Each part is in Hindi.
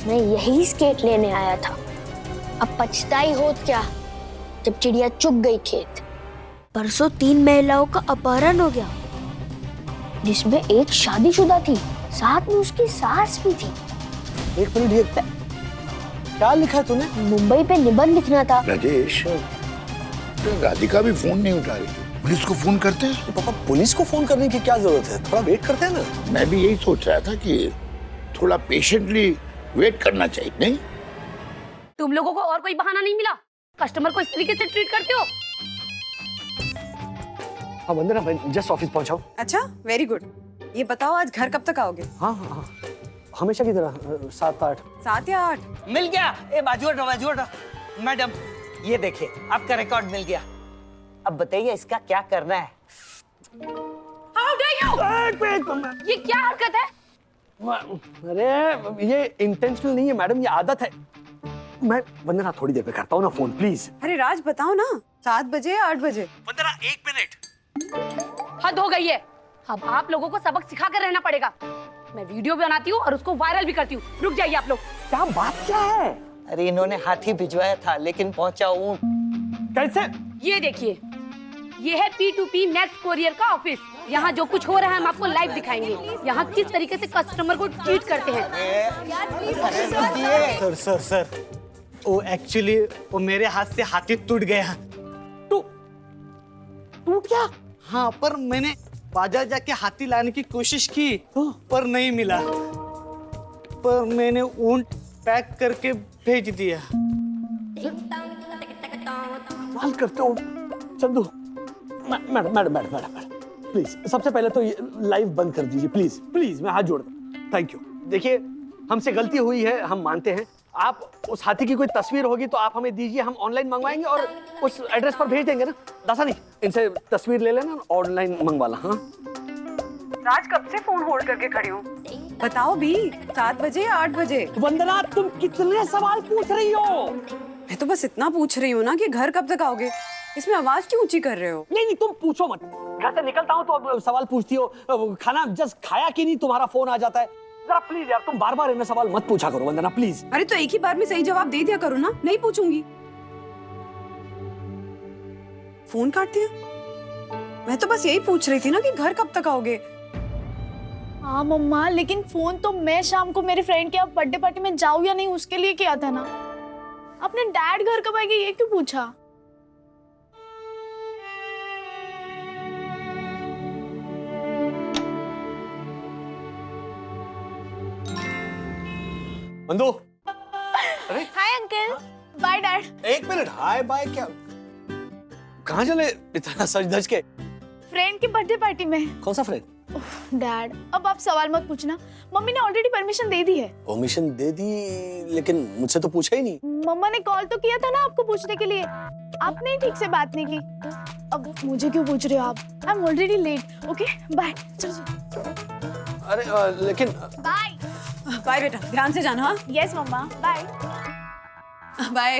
मैं यही स्केट लेने आया था। अब पछताई होत क्या जब चिड़िया चुग गई खेत। परसों 3 महिलाओं का अपहरण हो गया, जिसमें एक शादीशुदा थी, साथ में उसकी सास भी थी। एक मिनट, ये क्या लिखा है तूने? मुंबई पे निबंध लिखना था। राजेश, राधिका भी फोन नहीं उठा रही, पुलिस को फोन करते हैं। तो पापा, पुलिस को फोन करने की क्या जरूरत है? थोड़ा वेट करते हैं ना। मैं भी यही सोच रहा था कि थोड़ा पेशेंटली वेट करना चाहिए, नहीं? तुम लोगों को और कोई बहाना नहीं मिला? कस्टमर को इस तरीके से ट्रीट करते हो? हाँ वंदना, मैं जस्ट ऑफिस पहुंचा हूँ। अच्छा, वेरी गुड। ये बताओ आज घर कब तक आओगे? हाँ हाँ हाँ, हमेशा की तरह 7-8। 7 या 8? मिल गया। ए बाजू हटो। मैडम ये देखिए, आपका रिकॉर्ड मिल गया। अब बताइए इसका क्या करना है? How dare you? ये क्या हरकत है? अरे ये इंटेंशनल नहीं है मैडम, ये आदत है। मैं वंदना थोड़ी देर पे करता हूँ ना फोन, प्लीज। अरे राज बताओ ना, 7 बजे या 8 बजे? वंदना 1 मिनट। हद हो गई है। अब आप लोगों को सबक सिखा कर रहना पड़ेगा। मैं वीडियो भी बनाती हूँ और उसको वायरल भी करती हूँ। रुक जाइए आप लोग। क्या बात क्या है? अरे इन्होंने हाथी भिजवाया था लेकिन पहुंचा ऊंट। कैसे? ये देखिए, ये है P2P मैक्स कोरियर का ऑफिस। यहाँ जो कुछ हो रहा है हम आपको लाइव दिखाएंगे। यहाँ किस तरीके से कस्टमर को ट्रीट करते हैं। सर वो एक्चुअली वो मेरे हाथ से हाथी टूट गया। टूट गया? हाँ, पर मैंने बाजार जाके हाथी लाने की कोशिश की पर नहीं मिला। पर मैंने ऊंट पैक करके भेज दिया। बाल करते हो चंदू। मैडम प्लीज, सबसे पहले तो ये लाइव बंद कर दीजिए प्लीज प्लीज, मैं हाथ जोड़ता हूँ। Thank you. देखिए, हमसे गलती हुई है, हम मानते हैं। आप उस हाथी की कोई तस्वीर होगी तो आप हमें दीजिए, हम ऑनलाइन मंगवाएंगे और उस एड्रेस पर भेज देंगे ना। दासा नहीं, इनसे तस्वीर ले लेना, ऑनलाइन मंगवाला। हाँ राज कब से फोन होल्ड करके खड़ी हूँ? बताओ भी, 7 बजे या 8 बजे? वंदना, तुम कितने सवाल पूछ रही हो? मैं तो बस इतना पूछ रही हूँ ना कि घर कब तक आओगे। इसमें आवाज क्यों ऊंची कर रहे हो? नहीं, तुम पूछो मत। घर से निकलता हूँ तो अब सवाल पूछती हो। खाना जस्ट खाया कि नहीं, तुम्हारा फोन आ जाता है। जरा प्लीज यार, तुम बार बार इन्हें सवाल मत पूछा करो वंदना, प्लीज। अरे तो एक ही बार में सही जवाब दे दिया करो ना, नहीं पूछूंगी। फोन काट दिया? मैं तो बस यही पूछ रही थी ना कि घर कब तक आओगे। हाँ मम्मा, लेकिन फोन तो मैं शाम को मेरे फ्रेंड के अब बर्थडे पार्टी में जाऊँ या नहीं उसके लिए किया था ना। अपने डैड घर कब आएंगे ये क्यों पूछा? बंदो। Hi uncle. Bye dad. एक मिनट, हाय बाय क्या? कहाँ चले इतना सज धज के? फ्रेंड की बर्थडे पार्टी में। कौन सा फ्रेंड? डैड, अब आप सवाल मत पूछना। मम्मी ने ऑलरेडी परमिशन दे दी है। परमिशन दे दी, लेकिन मुझसे तो पूछा ही नहीं। मम्मा ने कॉल तो किया था ना आपको पूछने के लिए, आपने ठीक से बात नहीं की। अब मुझे क्यों पूछ रहे हो आप? I am already late. Okay bye. चलो। अरे लेकिन बाय। बाय बेटा, ध्यान से जाना। हाँ यस मम्मा, बाय। बाय।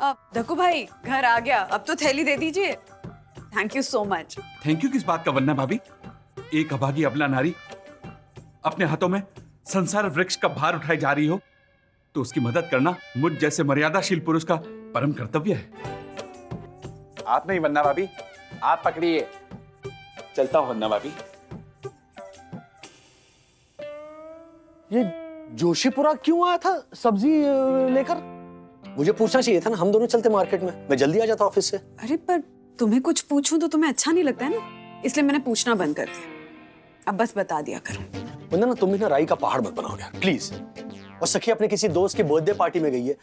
अब धक्कू भाई घर आ गया, अब तो थैली दे दीजिए। Thank you so much. Thank you किस बात का वन्ना भाभी? एक अभागी अबला नारी अपने हाथों में संसार वृक्ष का भार उठाई जा रही हो तो उसकी मदद करना मुझ जैसे मर्यादाशील पुरुष का परम कर्तव्य है। आप नहीं वन्ना भाभी, आप पकड़िए। चलता हूं वन्ना भाभी। ये जोशीपुरा क्यों आया था सब्जी लेकर? मुझे पूछना चाहिए था ना, हम दोनों चलते मार्केट में, मैं जल्दी आ जाता ऑफिस से। अरे पर तुम्हें कुछ पूछूं तो तुम्हें अच्छा नहीं लगता है ना, इसलिए मैंने पूछना बंद कर दिया। अब बस बता दिया करो। वंदना, तुम भी ना राई का पहाड़ मत बनाओ यार, प्लीज। और सखी अपने किसी दोस्त की बर्थडे पार्टी में गई है,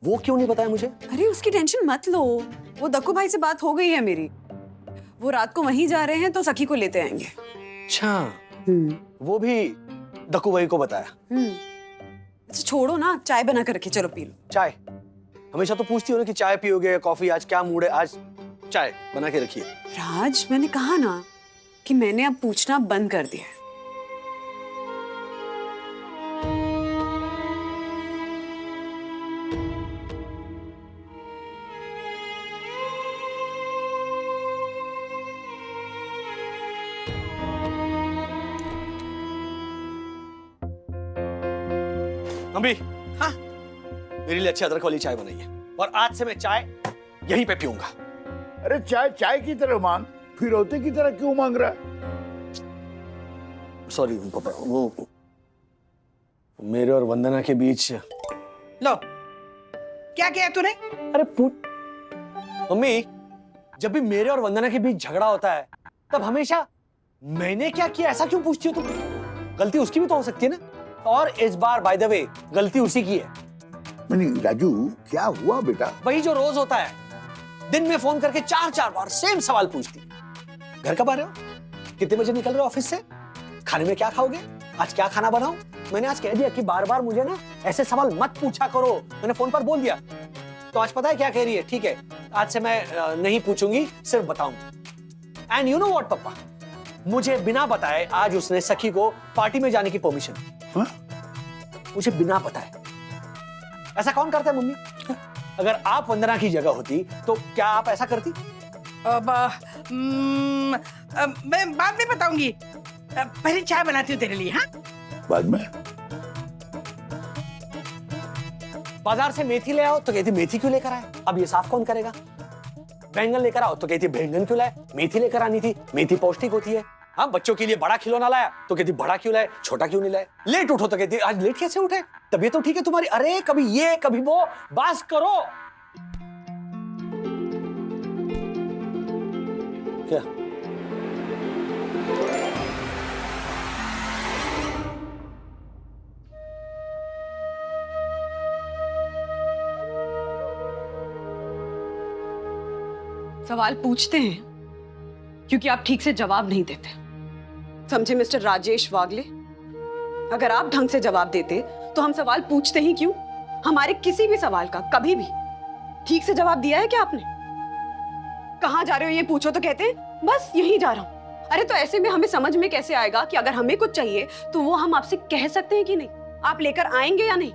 वो क्यों नहीं बताया मुझे? अरे उसकी टेंशन मत लो, वो दक्कू भाई से बात हो गई है मेरी। वो रात को वहीं जा रहे हैं तो सखी को लेते आएंगे। अच्छा, वो भी दक्कू भाई को बताया? अच्छा छोड़ो ना, चाय बना कर रखी, चलो पी लो। चाय? हमेशा तो पूछती हो ना कि चाय पियोगे, कॉफी, आज क्या मूड है? आज चाय बना के रखिए। राज, मैंने कहा ना कि मैंने अब पूछना बंद कर दिया है। मम्मी, हाँ, मेरे लिए अच्छी अदरक वाली चाय बनाइए और आज से मैं चाय यहीं पे पीऊंगा। अरे चाय चाय की तरह मांग, फिरौते की तरह क्यों मांग रहा है? सॉरी पापा, वो मेरे और वंदना के बीच। लो, क्या किया तूने? अरे मम्मी, जब भी मेरे और वंदना के बीच झगड़ा होता है तब हमेशा मैंने क्या किया ऐसा क्यों पूछती हो तुम? गलती उसकी भी तो हो सकती है ना। और इस बार बाय द वे गलती उसी की है। नहीं राजू, क्या हुआ बेटा? वही जो रोज होता है, दिन में फोन करके 4-4 बार सेम सवाल पूछती। घर कब आ रहे हो? कितने बजे निकल रहे हो ऑफिस से? खाने में क्या खाओगे? आज क्या खाना बनाऊं? मैंने आज कह दिया कि बार बार मुझे ना ऐसे सवाल मत पूछा करो, मैंने फोन पर बोल दिया। तो आज पता है क्या कह रही है? ठीक है, आज से मैं नहीं पूछूंगी, सिर्फ बताऊंगी। एंड यू नो व्हाट पापा, मुझे बिना बताए आज उसने सखी को पार्टी में जाने की परमिशन दी। मुझे बिना बताए। ऐसा कौन करता है मम्मी? अगर आप वंदना की जगह होती तो क्या आप ऐसा करती? मैं बाद में बताऊंगी, पहले चाय बनाती हूँ तेरे लिए। हाँ, बाद में। बाजार से मेथी ले आओ तो कहती मेथी क्यों लेकर आए? अब ये साफ कौन करेगा? बैंगन लेकर आओ तो कहती बैंगन क्यों लाए? मेथी लेकर आनी थी, मेथी पौष्टिक होती है। हाँ, बच्चों के लिए बड़ा खिलौना लाया तो कहती बड़ा क्यों लाए, छोटा क्यों नहीं लाए? लेट उठो तो कहती आज लेट कैसे उठे? तबीयत तो ठीक है तुम्हारी? अरे कभी ये कभी वो, बास करो। क्या सवाल पूछते हैं क्योंकि आप ठीक से जवाब नहीं देते, समझे मिस्टर राजेश वागले? अगर आप ढंग से जवाब देते तो हम सवाल पूछते ही क्यों? हमारे किसी भी सवाल का कभी भी ठीक से जवाब दिया है क्या आपने? कहाँ जा रहे हो ये पूछो तो कहते हैं बस यहीं जा रहा हूं। अरे तो ऐसे में हमें समझ में कैसे आएगा कि अगर हमें कुछ चाहिए तो वो हम आपसे कह सकते हैं कि नहीं? आप लेकर आएंगे या नहीं?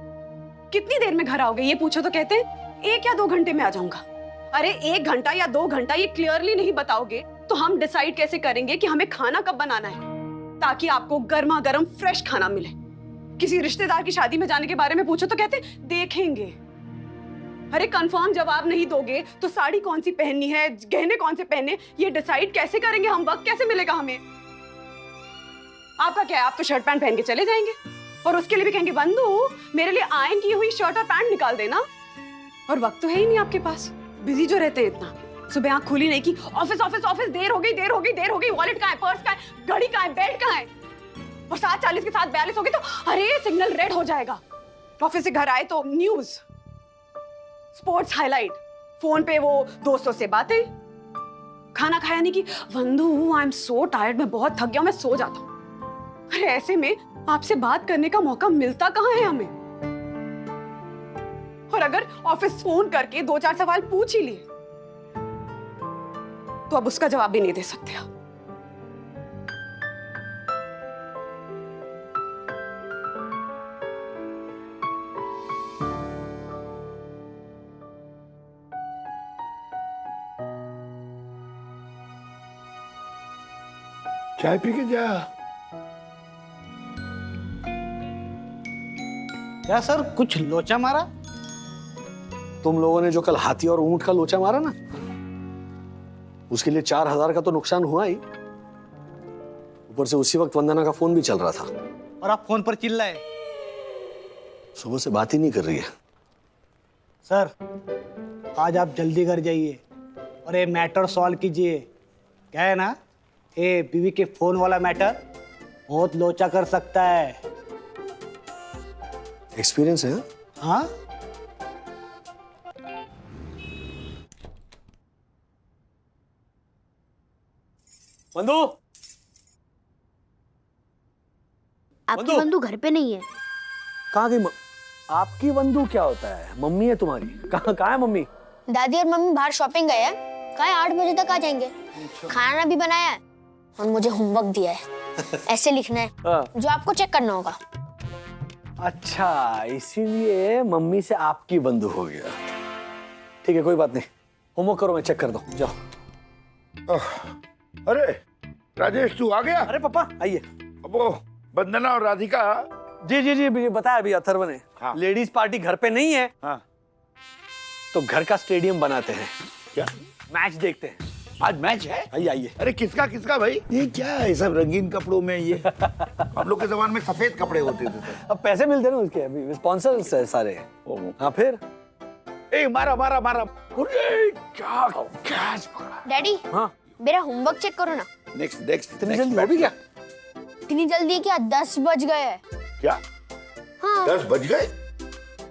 कितनी देर में घर आओगे ये पूछो तो कहते हैं 1 या 2 घंटे में आ जाऊंगा। अरे 1 घंटा या 2 घंटा ये क्लियरली नहीं बताओगे तो हम डिसाइड कैसे करेंगे कि हमें खाना कब बनाना है, ताकि आपको गर्मा गर्म फ्रेश खाना मिले? किसी रिश्तेदार की शादी में जाने के बारे में पूछो तो कहते देखेंगे। अरे कंफर्म जवाब नहीं दोगे तो साड़ी कौन सी पहननी है, गहने कौन से पहनने, ये डिसाइड कैसे करेंगे हम? वक्त कैसे मिलेगा हमें? आपका क्या है, आप तो शर्ट पैंट पहन के चले जाएंगे और उसके लिए भी कहेंगे बंधु मेरे लिए आयरन की हुई शर्ट और पैंट निकाल देना। और वक्त तो है ही नहीं आपके पास, बिजी जो रहते हैं इतना। सुबह आंख खुली नहीं की ऑफिस ऑफिस ऑफिस, देर हो गई, वॉलेट कहाँ है, पर्स कहाँ है, घड़ी कहाँ है, बेड कहाँ है? और 7:40 के 7:42 हो गई तो अरे सिग्नल रेड हो जाएगा। ऑफिस से घर आए तो न्यूज, स्पोर्ट्स हाईलाइट, फोन पे वो दोस्तों से बातें, खाना खाया नहीं की वंदू आई एम सो टायर्ड, मैं बहुत थक गया, मैं सो जाता हूँ। अरे ऐसे में आपसे बात करने का मौका मिलता कहाँ है हमें? और अगर ऑफिस फोन करके 2-4 सवाल पूछ ही लिए तो अब उसका जवाब भी नहीं दे सकते आप। चाय पी के जा। क्या सर, कुछ लोचा मारा? तुम लोगों ने जो कल हाथी और ऊंट का लोचा मारा ना, उसके लिए 4000 का तो नुकसान हुआ ही, ऊपर से उसी वक्त वंदना का फोन भी चल रहा था और आप फोन पर चिल्लाए। सुबह से बात ही नहीं कर रही है। सर आज आप जल्दी घर जाइए और ये मैटर सॉल्व कीजिए। क्या है ना, ये बीवी के फोन वाला मैटर बहुत लोचा कर सकता है। एक्सपीरियंस है? हाँ, बंधु, आपकी बंधु घर पे नहीं है। कहाँ गई? आपकी बंधु क्या होता है? मम्मी है तुम्हारी। कहाँ है मम्मी? दादी और मम्मी बाहर शॉपिंग गए हैं, कहा 8 बजे तक आ जाएंगे। खाना भी बनाया है और मुझे होमवर्क दिया है, ऐसे लिखना है जो आपको चेक करना होगा। अच्छा, इसीलिए मम्मी से आपकी बंधु हो गया। ठीक है, कोई बात नहीं, होमवर्क करो, मैं चेक कर दूं, जाओ। अरे राजेश, तू आ गया? अरे पापा आइए। वो वंदना और राधिका जी जी जी बताया अभी अथर्व ने। हाँ। लेडीज पार्टी घर पे नहीं है, हाँ तो घर का स्टेडियम बनाते हैं, क्या मैच देखते हैं। आज मैच है? आइए आइए। अरे किसका किसका भाई? ये क्या है सब रंगीन कपड़ों में ये? हम लोग के जमाने में सफेद कपड़े होते थे। अब पैसे मिलते हैं ना उसके, अभी स्पॉन्सर्स है सारे। हाँ फिर ए मारा मारा मारा। अरे क्या कैच पकड़ा। डैडी हाँ मेरा होमवर्क चेक करो ना। नेक्स्ट नेक्स्ट इतनी जल्दी हो भी क्या? इतनी जल्दी क्या, 10 बज गए हैं। क्या हाँ 10 बज गए?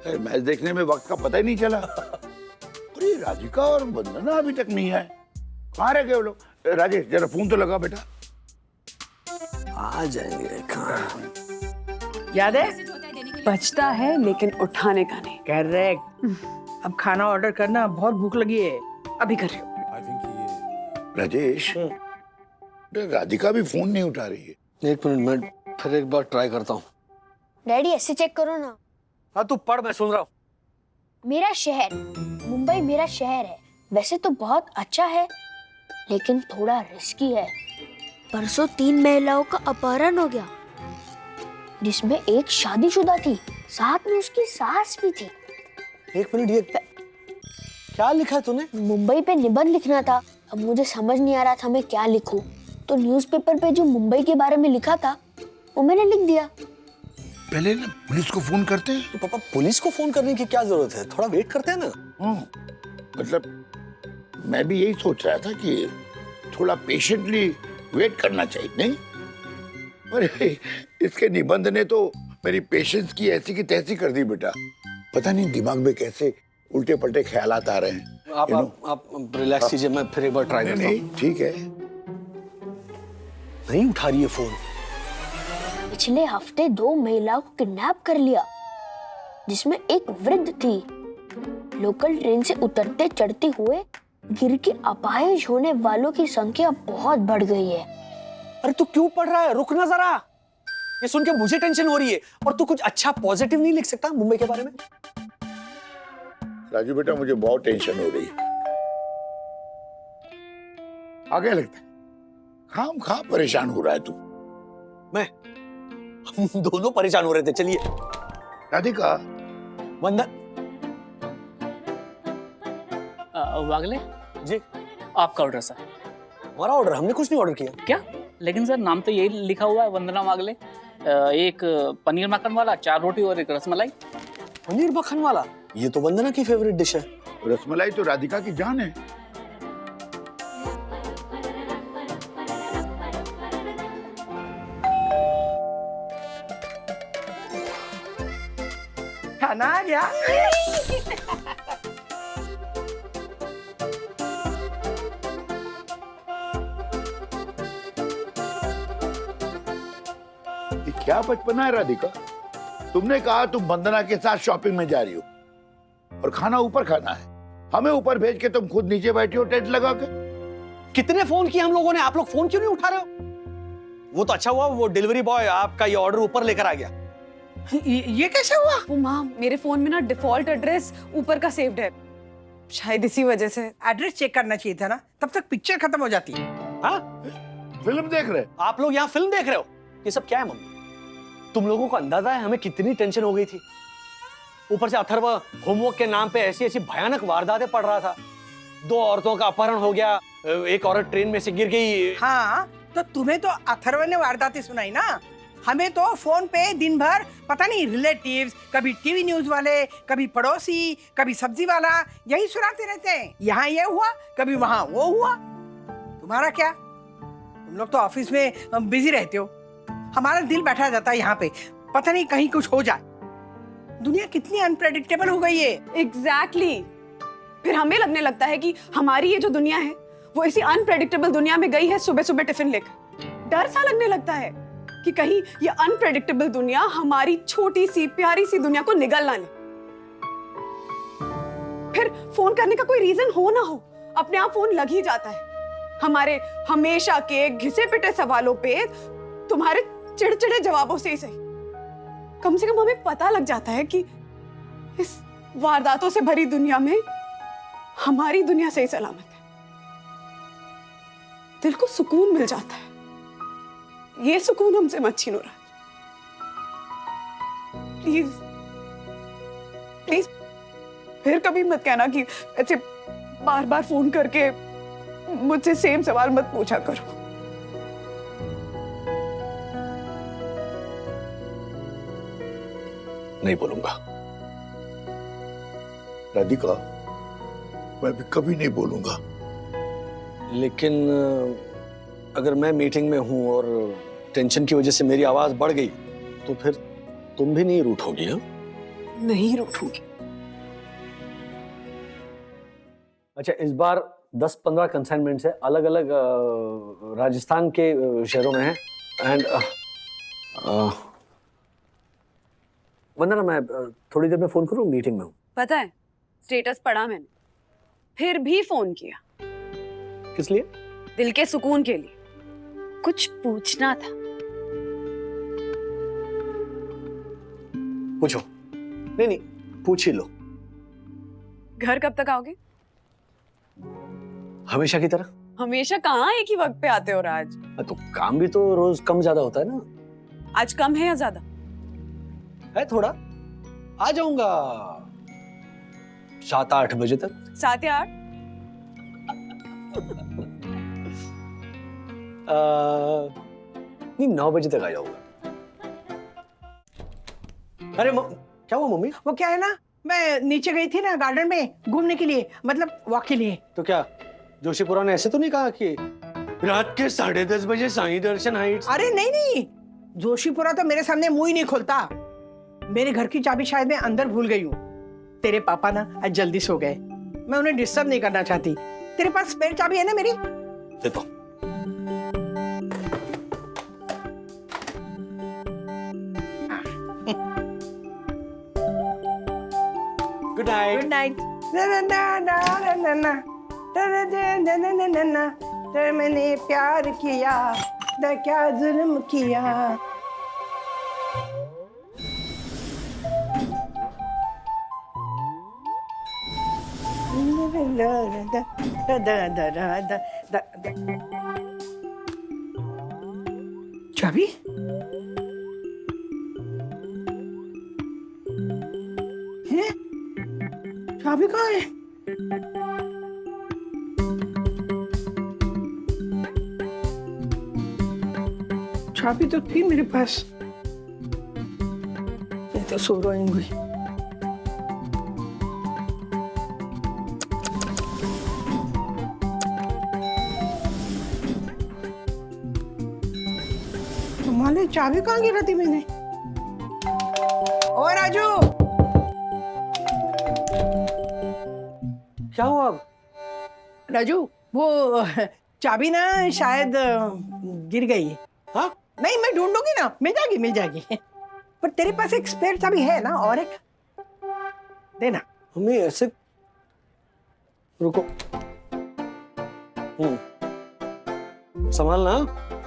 अरे मैच देखने में वक्त का पता ही नहीं चला। अरे राधिका और वंदना अभी तक नहीं आए, कहाँ रह गए वो लोग? राजेश जरा फोन तो लगा बेटा। आ जाएंगे कहाँ? याद है? बचता है लेकिन उठाने का नहीं। करेक्ट। अब खाना ऑर्डर करना, बहुत भूख लगी है। अभी कर रही हूँ। राजेश राधिका भी फोन नहीं उठा रही है। 1 मिनट मैं फिर एक बार ट्राई करता हूँ। डैडी ऐसे चेक करो ना। हाँ तू पढ़, मैं सुन रहा हूँ। मेरा शहर मुंबई मेरा शहर है, वैसे तो बहुत अच्छा है लेकिन थोड़ा रिस्की है। परसों 3 महिलाओं का अपहरण हो गया, जिसमें एक शादीशुदा थी, साथ में उसकी सास भी थी। 1 मिनट, ये क्या लिखा है तूने? मुंबई पे निबंध लिखना था, अब मुझे समझ नहीं आ रहा था मैं क्या लिखूं, तो न्यूज़पेपर पे जो मुंबई के बारे में लिखा था वो मैंने लिख दिया। पहले ना पुलिस को फोन करते हैं। तो पापा पुलिस को फोन करने की क्या जरूरत है, थोड़ा वेट करते हैं ना। मतलब मैं भी यही सोच रहा था कि थोड़ा पेशेंटली वेट करना चाहिए, नहीं? अरे इसके निबंध ने तो मेरी पेशेंस की ऐसी की तैसी कर दी बेटा। पता नहीं दिमाग में कैसे उल्टे पलटे ख्यालात आ रहे हैं। आप रिलैक्स कीजिए, मैं फिर एक बार ट्राई करता हूँ। नहीं ठीक है। नहीं उठा रही है फोन। पिछले हफ्ते 2 महिलाओं को किडनैप कर लिया, जिसमें एक वृद्ध थी। लोकल ट्रेन से उतरते चढ़ते हुए गिर के अपाहिज होने वालों की संख्या बहुत बढ़ गई है। अरे तू क्यों पढ़ रहा है, रुक ना जरा। ये सुन के मुझे टेंशन हो रही है, और तू कुछ अच्छा पॉजिटिव नहीं लिख सकता मुंबई के बारे में? राजू बेटा मुझे बहुत टेंशन हो रही है। आगे लगता है खाम खा परेशान हो रहा है तू। मैं हम दोनों परेशान हो रहे थे। चलिए राधिका। वंदन वागले जी, आपका ऑर्डर सर। हमारा ऑर्डर? हमने कुछ नहीं ऑर्डर किया। क्या? लेकिन सर नाम तो यही लिखा हुआ है, वंदना वागले। एक पनीर मक्खन वाला, 4 रोटी और एक रसमलाई। पनीर मक्खन वाला? ये तो वंदना की फेवरेट डिश है। रसमलाई तो राधिका की जान है। खाना आ गया। ये क्या बचपना है राधिका? तुमने कहा तुम वंदना के साथ शॉपिंग में जा रही हो और खाना ऊपर खाना है, हमें ऊपर भेज के तुम खुद नीचे बैठी हो टेंट लगा के। कितने फोन किए हम लोगों ने, आप लोग फोन क्यों नहीं उठा रहे हो? वो तो अच्छा हुआ वो डिलीवरी बॉय आपका ये ऑर्डर ऊपर लेकर आ गया। ये कैसे हुआ? वो माँ, मेरे फोन में ना डिफॉल्ट एड्रेस ऊपर का सेव्ड है, शायद इसी वजह से। एड्रेस चेक करना चाहिए था ना, तब तक पिक्चर खत्म हो जाती। हाँ फिल्म देख रहे? आप लोग यहाँ फिल्म देख रहे हो? ये सब क्या है मम्मी? तुम लोगों को अंदाजा है हमें कितनी टेंशन हो गई थी? ऊपर से अथर्व होमवर्क के नाम पे ऐसी ऐसी भयानक वारदातें पढ़ रहा था। 2 औरतों का अपहरण हो गया, एक औरत ट्रेन में से गिर गई। हाँ तो तुम्हें तो अथर्व ने वारदातें सुनाई ना, हमें तो फोन पे दिन भर पता नहीं रिलेटिव्स, कभी टीवी न्यूज वाले, कभी पड़ोसी, कभी सब्जी वाला, यही सुनाते रहते हैं। यहाँ ये हुआ, कभी वहाँ वो हुआ। तुम्हारा क्या, तुम लोग तो ऑफिस में बिजी रहते हो, हमारा दिल बैठा जाता है यहाँ पे, पता नहीं कहीं कुछ हो जाए। दुनिया कितनी अनप्रेडिक्टेबल हो गई है। एग्जैक्टली। फिर हमें लगने लगता है कि हमारी ये जो दुनिया है वो इसी अनप्रेडिक्टेबल दुनिया में गई है सुबह सुबह टिफिन लेकर। डर सा लगने लगता है कि कहीं ये अनप्रेडिक्टेबल दुनिया हमारी छोटी सी प्यारी सी दुनिया को निगल ना ले। फिर फोन करने का कोई रीजन हो ना हो, अपने आप फोन लग ही जाता है। हमारे हमेशा के घिसे पिटे सवालों पे तुम्हारे चिड़चिड़े जवाबों से ही सही, कम से कम हमें पता लग जाता है कि इस वारदातों से भरी दुनिया में हमारी दुनिया सही सलामत है। दिल को सुकून मिल जाता है। ये सुकून हमसे मत छीनो राज। प्लीज प्लीज फिर कभी मत कहना कि ऐसे बार बार फोन करके मुझसे सेम सवाल मत पूछा करो। नहीं बोलूंगा राधिका, मैं भी कभी नहीं बोलूंगा। लेकिन अगर मैं मीटिंग में हूं और टेंशन की वजह से मेरी आवाज बढ़ गई तो फिर तुम भी नहीं रूठोगी? हाँ, नहीं रूठूंगी। अच्छा, इस बार 10-15 कंसाइनमेंट्स है, अलग अलग राजस्थान के शहरों में है। एंड वंदना, मैं थोड़ी देर में फोन करूं, मीटिंग में हूं। पता है, स्टेटस पढ़ा मैंने, फिर भी फोन किया। किस लिए? दिल के सुकून के लिए। कुछ पूछना था। पूछो। नहीं नहीं, पूछ ही लो। घर कब तक आओगे? हमेशा की तरह। हमेशा कहाँ एक ही वक्त पे आते हो राज? तो काम भी तो रोज कम ज्यादा होता है ना। आज कम है या ज्यादा? है थोड़ा। आ जाऊंगा 7-8 बजे तक। 7 या 8? नहीं, 9 बजे तक आ जाऊंगा। अरे क्या हुआ मम्मी? वो क्या है ना, मैं नीचे गई थी ना गार्डन में घूमने के लिए, मतलब वॉक के लिए। तो क्या जोशीपुरा ने ऐसे तो नहीं कहा कि रात के 10:30 बजे साईं दर्शन हाइट्स? अरे नहीं नहीं, जोशीपुरा तो मेरे सामने मुंह ही नहीं खोलता। मेरे घर की चाबी शायद मैं अंदर भूल गई हूँ। तेरे पापा ना आज जल्दी सो गए, मैं उन्हें डिस्टर्ब नहीं करना चाहती। तेरे पास स्पेयर चाबी है ना मेरी? दे दो। Good night. Good night. ना ना ना ना ना ना ना ना ना ना ना ना, तो मैंने प्यार किया तो क्या जुल्म किया। चाबी? हैं? चाबी कहाँ है? चाबी तो थी मेरे पास, मैं तो सो रही हूँ। माले चाबी कहाँ गिरा थी मैंने? ओ राजू, क्या हुआ अब? राजू, वो चाबी ना शायद गिर गई। हाँ? नहीं, मैं ढूंढूंगी ना, मिल जाएगी मिल जाएगी। पर तेरे पास एक स्पेयर चाबी है ना, और एक देना। मम्मी ऐसे रुको। संभालना।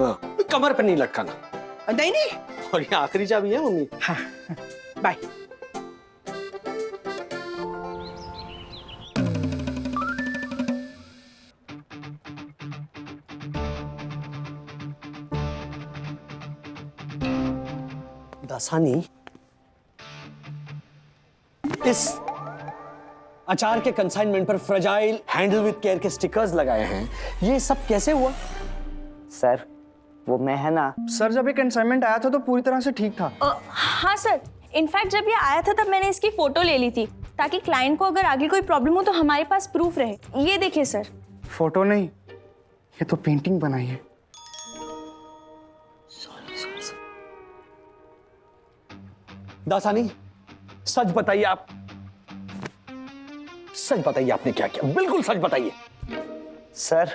हाँ, कमर पे नहीं लटकाना। नहीं नहीं, और ये आखिरी चाबी है मम्मी। हाँ, बाय। दासानी, इस अचार के कंसाइनमेंट पर फ्रेजाइल हैंडल विद केयर के स्टिकर्स लगाए हैं, ये सब कैसे हुआ? सर, वो मैं है ना। सर, जब ये कंसाइनमेंट आया था तो पूरी तरह से ठीक था। हाँ सर, इनफैक्ट जब ये आया था तब मैंने इसकी फोटो ले ली थी ताकि क्लाइंट को अगर आगे कोई प्रॉब्लम हो तो हमारे पास प्रूफ रहे। ये देखिए सर। फोटो नहीं, ये तो पेंटिंग बनाई है। दासानी, सच बताइए, आप सच बताइए, आपने क्या किया? बिल्कुल सच बताइए। सर,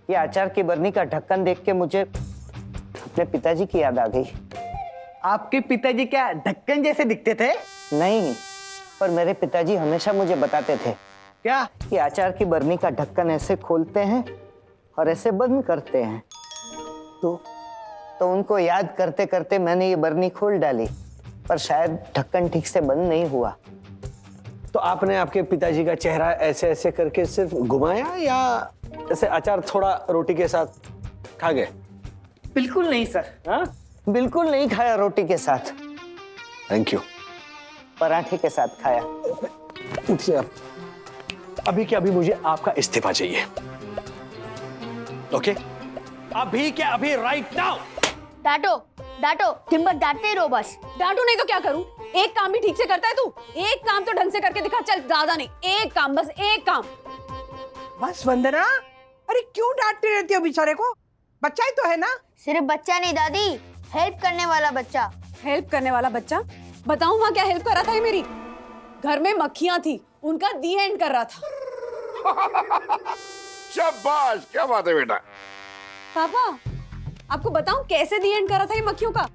ये अचार की बरनी का ढक्कन देख के मुझे अपने पिताजी की याद आ गई। आपके पिताजी क्या ढक्कन जैसे दिखते थे? नहीं, पर मेरे पिताजी हमेशा मुझे बताते थे क्या कि अचार की बरनी का ढक्कन ऐसे खोलते हैं और ऐसे बंद करते हैं। तो उनको याद करते करते मैंने ये बरनी खोल डाली, पर शायद ढक्कन ठीक से बंद नहीं हुआ। तो आपने आपके पिताजी का चेहरा ऐसे ऐसे करके सिर्फ घुमाया, या ऐसे अचार थोड़ा रोटी के साथ खा गए? बिल्कुल नहीं सर। हाँ, बिल्कुल नहीं खाया रोटी के साथ। Thank you. पराठे के साथ खाया। उठिए आप। अभी के अभी मुझे आपका इस्तीफा चाहिए। ओके? अभी के अभी, राइट नाउ। डांटो डांटो, दिन भर डांटते ही रहो बस। डांटू नहीं तो क्या करूं? एक काम भी ठीक से करता है तू? एक काम तो ढंग से करके दिखा। चल ज्यादा नहीं, एक काम, बस एक काम। बस वंदना, अरे क्यों डांटते रहती हो बेचारे को? बच्चा ही तो है ना। सिर्फ बच्चा नहीं दादी, हेल्प करने वाला बच्चा। हेल्प करने वाला बच्चा? बताऊं वहां क्या हेल्प कर रहा था ये मेरी? घर में मक्खियां थी, उनका दी एंड कर रहा था। शाबाश, क्या बात है बेटा। पापा, आपको बताऊं कैसे दी एंड कर रहा था ये मक्खियों का?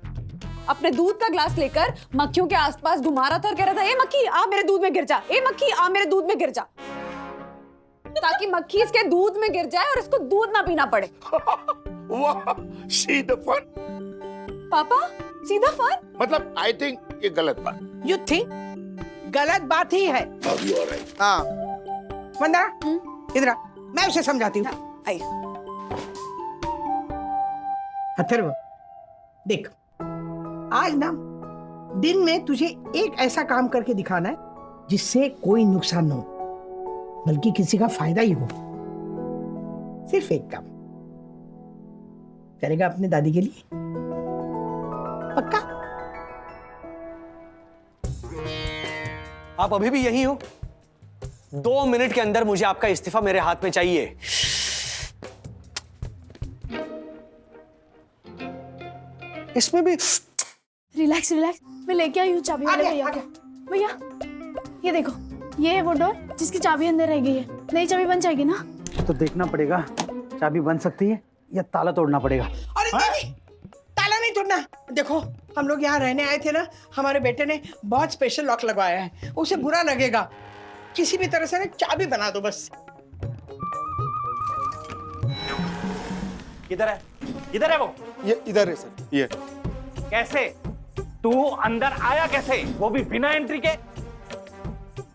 अपने दूध का ग्लास लेकर मक्खियों के आसपास घुमा रहा था और कह रहा था, ए मक्खी आ मेरे दूध में गिर जा, ए मक्खी आ मेरे दूध में गिर जा, ताकि मक्खी इसके दूध में गिर जाए और इसको दूध ना पीना पड़े। वाह, सी द फन। पापा, सीधा फन? मतलब आई थिंक ये गलत बात। यू थिंक गलत बात ही है। हाँ वंदना, इधर आ, मैं उसे समझाती हूँ। आई। अथर्व, देख, आज ना दिन में तुझे एक ऐसा काम करके दिखाना है जिससे कोई नुकसान न हो, बल्कि किसी का फायदा ही हो। सिर्फ एक काम करेगा अपने दादी के लिए, पक्का? आप अभी भी यही हो? 2 मिनट के अंदर मुझे आपका इस्तीफा मेरे हाथ में चाहिए। इसमें भी रिलैक्स रिलैक्स, मैं लेके आई हूँ चाबी वाले भैया को। भैया ये देखो, ये है वो डोर जिसकी चाबी अंदर रह गई है। नई चाबी बन जाएगी ना? तो देखना पड़ेगा चाबी बन सकती है या ताला तोड़ना पड़ेगा। अरे नहीं, ताला नहीं तोड़ना। देखो, हम लोग यहाँ रहने आए थे ना, हमारे बेटे ने बहुत स्पेशल लॉक लगवाया है, उसे बुरा लगेगा। किसी भी तरह से ना चाबी बना दो बस। किधर है? किधर है वो? ये इधर है सर। ये कैसे? तू अंदर आया कैसे, वो भी बिना एंट्री के?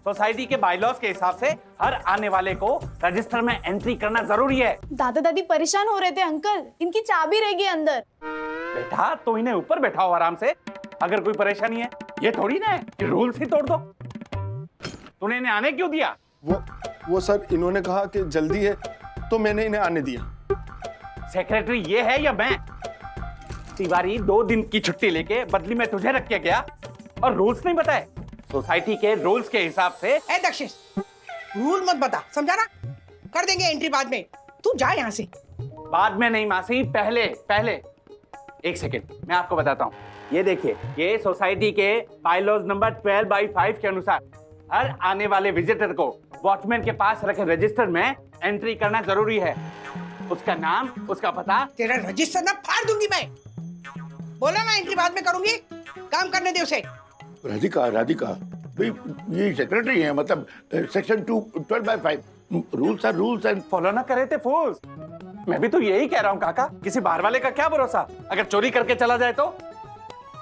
सोसाइटी के बायलॉज के हिसाब से हर आने वाले को रजिस्टर में एंट्री करना जरूरी है। दादा दादी परेशान हो रहे थे अंकल, इनकी चाबी रह गई अंदर। बेटा तो इन्हें ऊपर बैठाओ आराम से। अगर कोई परेशानी है, ये थोड़ी ना है कि रूल्स ही तोड़ दो। तूने इन्हें आने क्यों दिया? वो सर, इन्होंने कहा कि जल्दी है तो मैंने इन्हें आने दिया। सेक्रेटरी ये है या मैं? तिवारी 2 दिन की छुट्टी लेके बदली में तुझे रख के गया और रूल्स नहीं बताए। सोसाइटी के रूल्स के हिसाब से। ए दक्षिश, रूल मत बता, समझा ना? कर देंगे एंट्री बाद में, तू जा यहाँ से। बाद में नहीं मासी, पहले पहले। एक सेकेंड, मैं आपको बताता हूँ। ये देखिए, ये सोसाइटी के बायलॉज नंबर 12/5 के अनुसार हर आने वाले विजिटर को वॉचमैन के पास रखे रजिस्टर में एंट्री करना जरूरी है। उसका नाम, उसका पता। तेरा रजिस्टर ना फाड़ दूंगी मैं। बोला ना एंट्री बाद में करूंगी, काम करने दे उसे। राधिका, राधिका, भाई ये सेक्रेटरी है, मतलब section 12/5 rules are rules and follow ना करे थे फोर्स। मैं भी तो यही कह रहा हूँ काका, किसी बाहर वाले का क्या भरोसा? अगर चोरी करके चला जाए तो,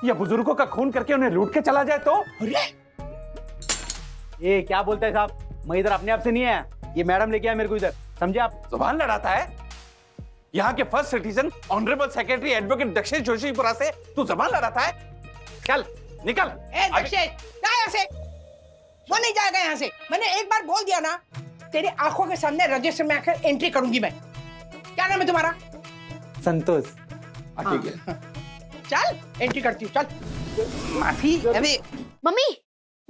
या बुजुर्गों का खून करके उन्हें लूट के चला जाए तो? अरे ये क्या बोलते हैं साहब, मैं इधर अपने आप से नहीं आया, ये मैडम लेके आया मेरे को इधर, समझे आप? जुबान लड़ाता है। यहाँ के first citizen honourable secretary advocate Dakshish Joshipura से तू जुबान लड़ाता है? चल निकल। ए दक्षिश, जा यहाँ से। वो नहीं जाएगा यहाँ से। मैंने एक बार बोल दिया ना, तेरी आंखों के सामने रजिस्टर में आकर एंट्री करूंगी मैं। क्या नाम है तुम्हारा? संतोष। ठीक है, चल एंट्री करती हूँ, चल। माफी। अबे मम्मी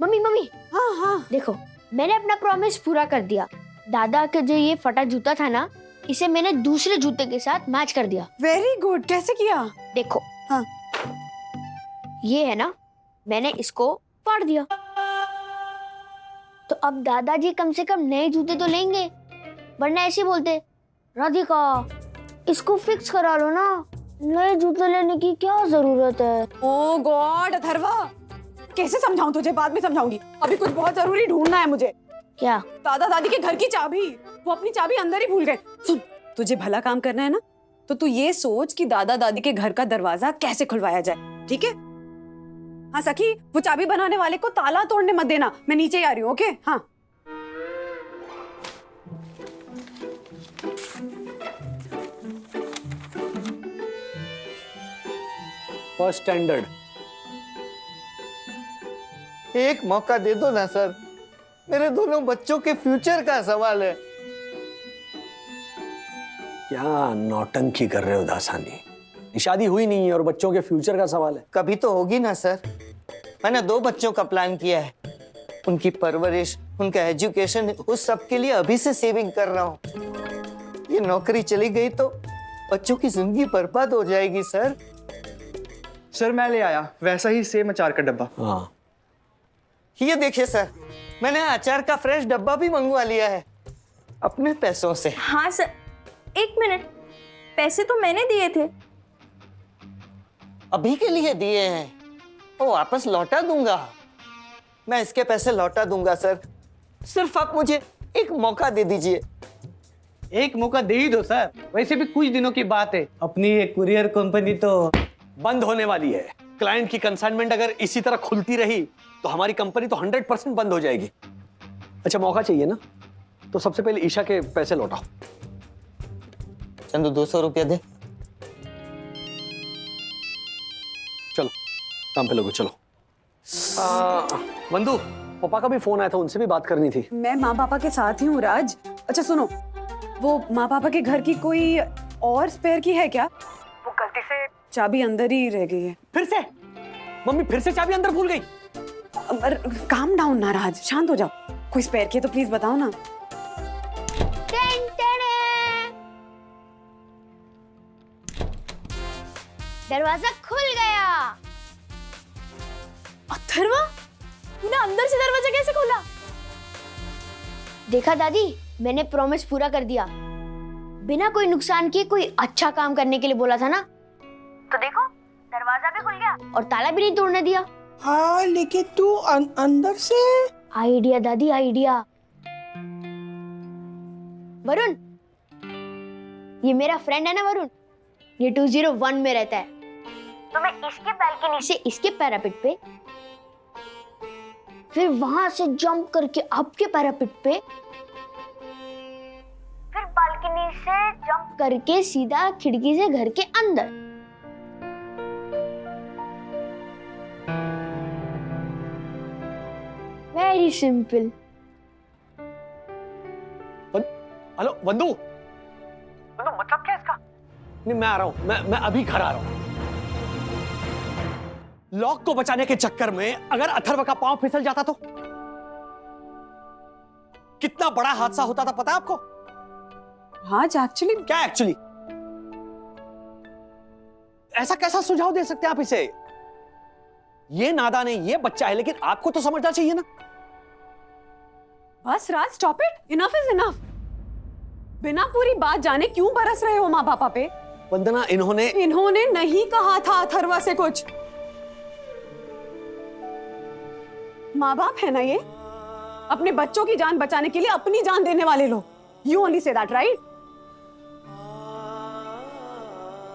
मम्मी मम्मी, हाँ हाँ देखो मैंने अपना प्रॉमिस पूरा कर दिया। दादा का जो ये फटा जूता था ना, इसे मैंने दूसरे जूते के साथ मैच कर दिया। वेरी गुड, कैसे किया? देखो, हाँ, ये है ना, मैंने इसको फाड़ दिया। तो अब दादाजी कम से कम नए जूते तो लेंगे, वरना ऐसे बोलते, राधिका इसको फिक्स करा लो ना, नए जूते लेने की क्या जरूरत है। ओ गॉड अथर्वा, कैसे समझाऊं तुझे? बाद में समझाऊंगी, अभी कुछ बहुत जरूरी ढूंढना है मुझे। क्या? दादा दादी के घर की चाबी, वो अपनी चाबी अंदर ही भूल गए। सुन, तुझे भला काम करना है ना, तो तू ये सोच कि दादा दादी के घर का दरवाजा कैसे खुलवाया जाए, ठीक है? हाँ सखी, वो चाबी बनाने वाले को ताला तोड़ने मत देना, मैं नीचे ही आ रही हूँ। ओके? हाँ। फर्स्ट स्टैंडर्ड एक मौका दे दो ना सर, मेरे दोनों बच्चों के फ्यूचर का सवाल है। क्या नौटंकी कर रहे हो दासानी? शादी हुई नहीं है और बच्चों के फ्यूचर का सवाल है। कभी तो होगी ना सर। मैंने 2 बच्चों का प्लान किया है, उनकी परवरिश, उनका एजुकेशन, उस सब के लिए अभी से सेविंग कर रहा हूँ। ये नौकरी चली गई तो बच्चों की जिंदगी बर्बाद हो जाएगी सर। सर मैं ले आया वैसा ही सेम अचार का डब्बा। हाँ ये देखिए सर, मैंने अचार का फ्रेश डब्बा भी मंगवा लिया है अपने पैसों से। हाँ सर, 1 मिनट, पैसे तो मैंने दिए थे। अभी के लिए दिए हैं, वो वापस लौटा दूंगा। मैं इसके पैसे लौटा दूंगा सर, सिर्फ आप मुझे एक मौका दे दीजिए। एक मौका दे ही दो सर, वैसे भी कुछ दिनों की बात है, अपनी ये कुरियर कंपनी तो बंद होने वाली है। क्लाइंट की कंसाइनमेंट अगर इसी तरह खुलती रही तो हमारी कंपनी तो 100% बंद हो जाएगी। अच्छा मौका चाहिए ना, तो सबसे पहले ईशा के पैसे लौटाओ। चंदू 200 रुपया दे। चलो काम पे लोगो, चलो। वंदू, पापा का भी फोन आया था, उनसे भी बात करनी थी। मैं माँ पापा के साथ ही हूँ राज। अच्छा सुनो, वो माँ पापा के घर की कोई और स्पेयर की है क्या? वो गलती से चाबी अंदर ही रह गई है। फिर से? मम्मी फिर से चाबी अंदर भूल गई? काम डाउन ना राज, शांत हो जाओ। कोई स्पेयर की है तो प्लीज बताओ ना। दरवाजा खुल गया। अथर्वा, तूने अंदर से दरवाजा कैसे खोला? देखा दादी, मैंने प्रॉमिस पूरा कर दिया। बिना कोई नुकसान किए कोई अच्छा काम करने के लिए बोला था ना, तो देखो दरवाजा भी खुल गया और ताला भी नहीं तोड़ने दिया। हाँ लेकिन तू अंदर से। आइडिया दादी, आइडिया। वरुण, ये मेरा फ्रेंड है ना वरुण, ये 201 में रहता है। तो मैं इसके बालकनी से इसके पैरापेट पे, फिर वहां से जंप करके आपके पैरापेट पे, फिर बालकनी से जंप करके सीधा खिड़की से घर के अंदर। Very simple. हेलो वंदू, मतलब क्या इसका? नहीं मैं आ रहा हूं, मैं अभी घर आ रहा हूं। लॉक को बचाने के चक्कर में अगर अथर्व का पांव फिसल जाता तो कितना बड़ा हादसा होता था पता है आपको? हाँ एक्चुअली। क्या एक्चुअली? ऐसा कैसा सुझाव दे सकते हैं आप इसे? ये नादान है, ये बच्चा है, लेकिन आपको तो समझना चाहिए ना। बस Raj, stop it, enough is enough. बिना पूरी बात जाने क्यों बरस रहे हो माँ पापा पे? वंदना, इन्होंने नहीं कहा था अथर्वा से कुछ। माँ बाप है ना ये, अपने बच्चों की जान बचाने के लिए अपनी जान देने वाले लोग। You only say that right?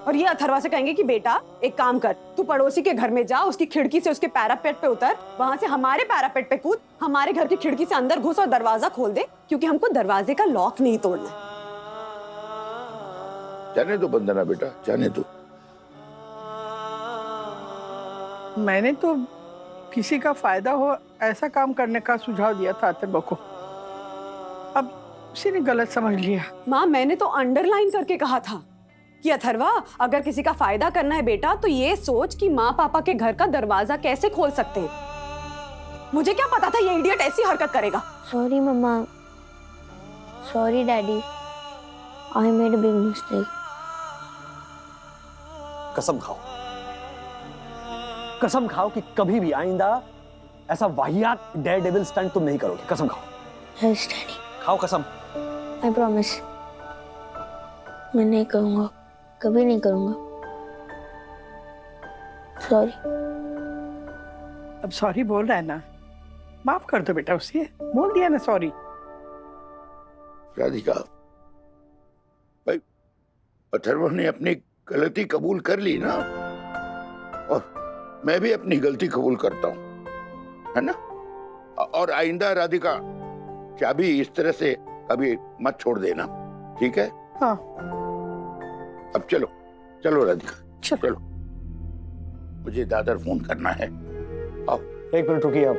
और ये अथर्वा से कहेंगे कि बेटा एक काम कर, तू पड़ोसी के घर में जा, उसकी खिड़की से उसके पैरापेट पे उतर, वहां से हमारे पैरापेट पे कूद, हमारे घर की खिड़की से अंदर घुस और दरवाजा खोल दे, क्योंकि हमको दरवाजे का लॉक नहीं तोड़ना है। जाने दो वंदना बेटा, जाने दो। मैंने तो किसी का फायदा हो ऐसा काम करने का सुझाव दिया था अथर्वा को, अब उसी ने गलत समझ लिया। माँ मैंने तो अंडरलाइन करके कहा था कि अथर्वा अगर किसी का फायदा करना है बेटा तो ये सोच कि माँ पापा के घर का दरवाजा कैसे खोल सकते हैं। मुझे क्या पता था ये इडियट ऐसी हरकत करेगा। Sorry mamma, sorry daddy, I made a big mistake. कसम खाओ, कसम खाओ कि कभी भी आइंदा ऐसा वाहियात डेयर डेविल स्टंट तुम नहीं करोगे। कसम खाओ। Yes daddy. खाओ कसम। आई प्रॉमिस, मैं नहीं करूंगा, कभी नहीं करूंगा। सॉरी। अब सॉरी बोल रहा है ना, माफ कर दो बेटा उसे, बोल दिया ना सॉरी। राधिका, भाई अथर्व ने अपनी गलती कबूल कर ली ना, और मैं भी अपनी गलती कबूल करता हूं, है ना? और आइंदा राधिका चाबी इस तरह से कभी मत छोड़ देना, ठीक है? हाँ। अब चलो चलो राधिका, चलो, मुझे दादर फोन करना है। आओ। एक मिनट रुकिए आप।